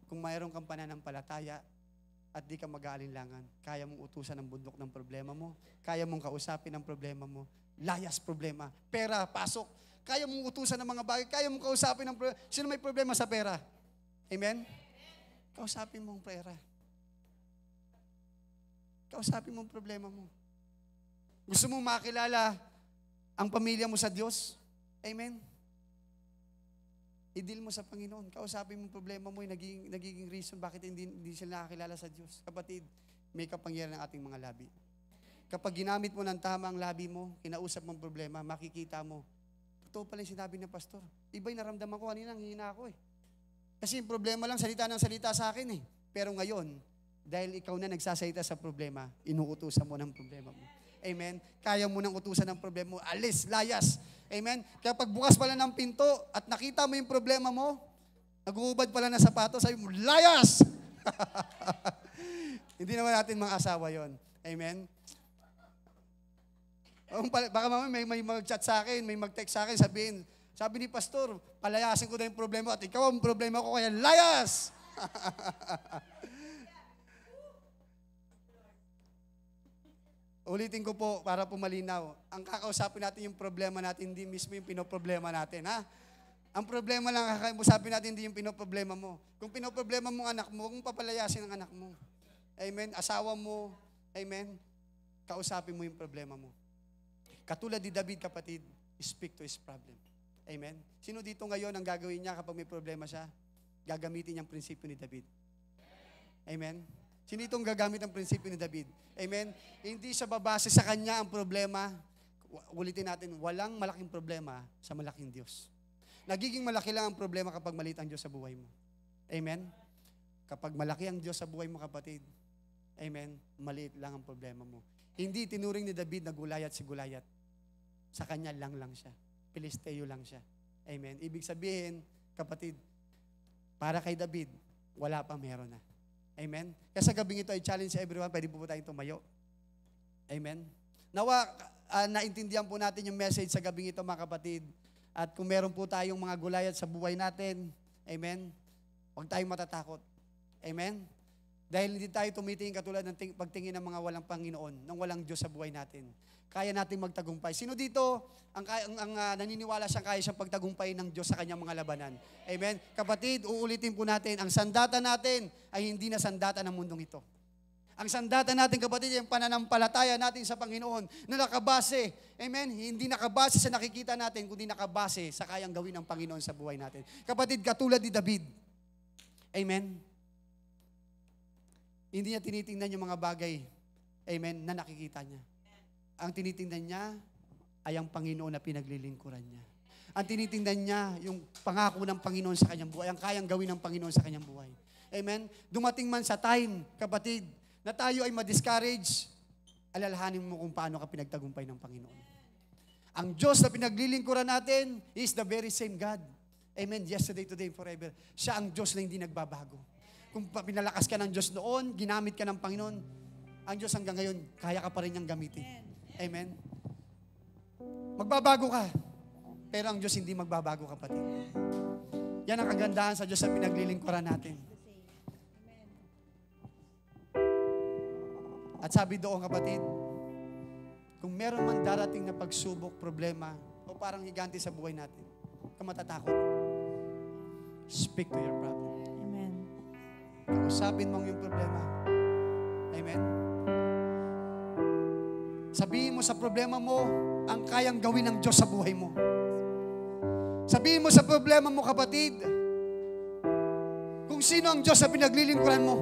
kung mayroon kang pananampalataya at di ka mag-aalinlangan, kaya mong utusan ang bundok ng problema mo, kaya mong kausapin ang problema mo, layas problema, pera, pasok, kaya mong utusan ng mga bagay, kaya mong kausapin ang problema. Sino may problema sa pera? Amen? Kausapin mo ang pera. Kausapin mo ang problema mo. Gusto mo makilala ang pamilya mo sa Diyos? Amen? I-deal mo sa Panginoon. Kausapin mo ang problema mo, yung nagiging reason bakit hindi sila nakakilala sa Diyos. Kapatid, may kapangyarihan ng ating mga labi. Kapag ginamit mo ng tama ang labi mo, kinausap mo ang problema, makikita mo, totoo pala yung sinabi ng pastor. Iba'y naramdaman ko, kanina hihina ako eh. Kasi yung problema lang, salita ng salita sa akin eh. Pero ngayon, dahil ikaw na nagsasalita sa problema, inuutusan mo ng problema mo. Amen? Kaya mo nang utusan ng problema mo. Alis, layas. Amen? Kaya pag bukas pala ng pinto at nakita mo yung problema mo, nag-uubad pala ng sapatos, sabi mo, layas! Hindi naman natin mga asawa yon. Amen? Baka mamaya may mag-chat sa akin, may mag-text sa akin, sabi ni pastor, palayasin ko na yung problema at ikaw ang problema ko, kaya layas! Ulitin ko po para po malinaw. Ang kakausapin natin yung problema natin, hindi mismo yung pinoproblema natin, ha? Ang problema lang kakausapin natin, hindi yung pinoproblema mo. Kung pinoproblema mo ang anak mo, kung papalayasin ang anak mo. Amen? Asawa mo. Amen? Kausapin mo yung problema mo. Katulad ni David, kapatid, speak to his problem. Amen? Sino dito ngayon ang gagawin niya kapag may problema siya? Gagamitin niya ang prinsipyo ni David. Amen? Sino itong gagamit ang prinsipyo ni David? Amen? Hindi siya babase sa kanya ang problema. Ulitin natin, walang malaking problema sa malaking Diyos. Nagiging malaki lang ang problema kapag maliit ang Diyos sa buhay mo. Amen? Kapag malaki ang Diyos sa buhay mo, kapatid, amen, maliit lang ang problema mo. Hindi tinuring ni David na Gulayat si Gulayat. Sa kanya lang siya. Pilisteo lang siya. Amen? Ibig sabihin, kapatid, para kay David, wala pa, meron na. Amen? Kaya sa gabing ito, I challenge everyone, pwede po tayong tumayo. Amen? Nawa, naintindihan po natin yung message sa gabing ito, mga kapatid. At kung meron po tayong mga gulayat sa buhay natin, amen, huwag tayong matatakot. Amen? Dahil hindi tayo tumitingin katulad ng pagtingin ng mga walang Panginoon, ng walang Diyos sa buhay natin. Kaya natin magtagumpay. Sino dito ang naniniwala kaya siyang pagtagumpay ng Diyos sa kanyang mga labanan? Amen? Kapatid, uulitin po natin, ang sandata natin ay hindi na sandata ng mundong ito. Ang sandata natin, kapatid, yung pananampalataya natin sa Panginoon na nakabase, amen, hindi nakabase sa nakikita natin, kundi nakabase sa kayang gawin ng Panginoon sa buhay natin. Kapatid, katulad ni David, amen, hindi niya tinitingnan yung mga bagay, amen, na nakikita niya. Ang tinitingnan niya ay ang Panginoon na pinaglilingkuran niya. Ang tinitingnan niya yung pangako ng Panginoon sa kanyang buhay, ang kayang gawin ng Panginoon sa kanyang buhay. Amen? Dumating man sa time, kapatid, na tayo ay ma-discourage, alalahanin mo kung paano ka pinagtagumpay ng Panginoon. Ang Diyos na pinaglilingkuran natin is the very same God. Amen? Yesterday, today, forever. Siya ang Diyos na hindi nagbabago. Kung pinalakas ka ng Diyos noon, ginamit ka ng Panginoon, ang Diyos hanggang ngayon, kaya ka pa rin niyang gamitin. Amen? Magbabago ka. Pero ang Diyos hindi magbabago, kapatid. Yan ang kagandahan sa Diyos na pinaglilingkuran natin. At sabi doon, kapatid, kung meron man darating na pagsubok, problema, o parang higante sa buhay natin, huwag ka matatakot. Speak to your problem. Amen. Kausapin mo ang iyong problema. Amen? Sabihin mo sa problema mo ang kayang gawin ng Diyos sa buhay mo. Sabihin mo sa problema mo, kapatid, kung sino ang Diyos na pinaglilingkuran mo.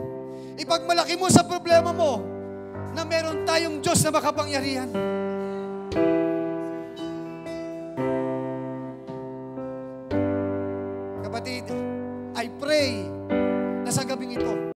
Ipagmalaki mo sa problema mo na meron tayong Diyos na makapangyarihan. Kapatid, I pray na sa gabing ito,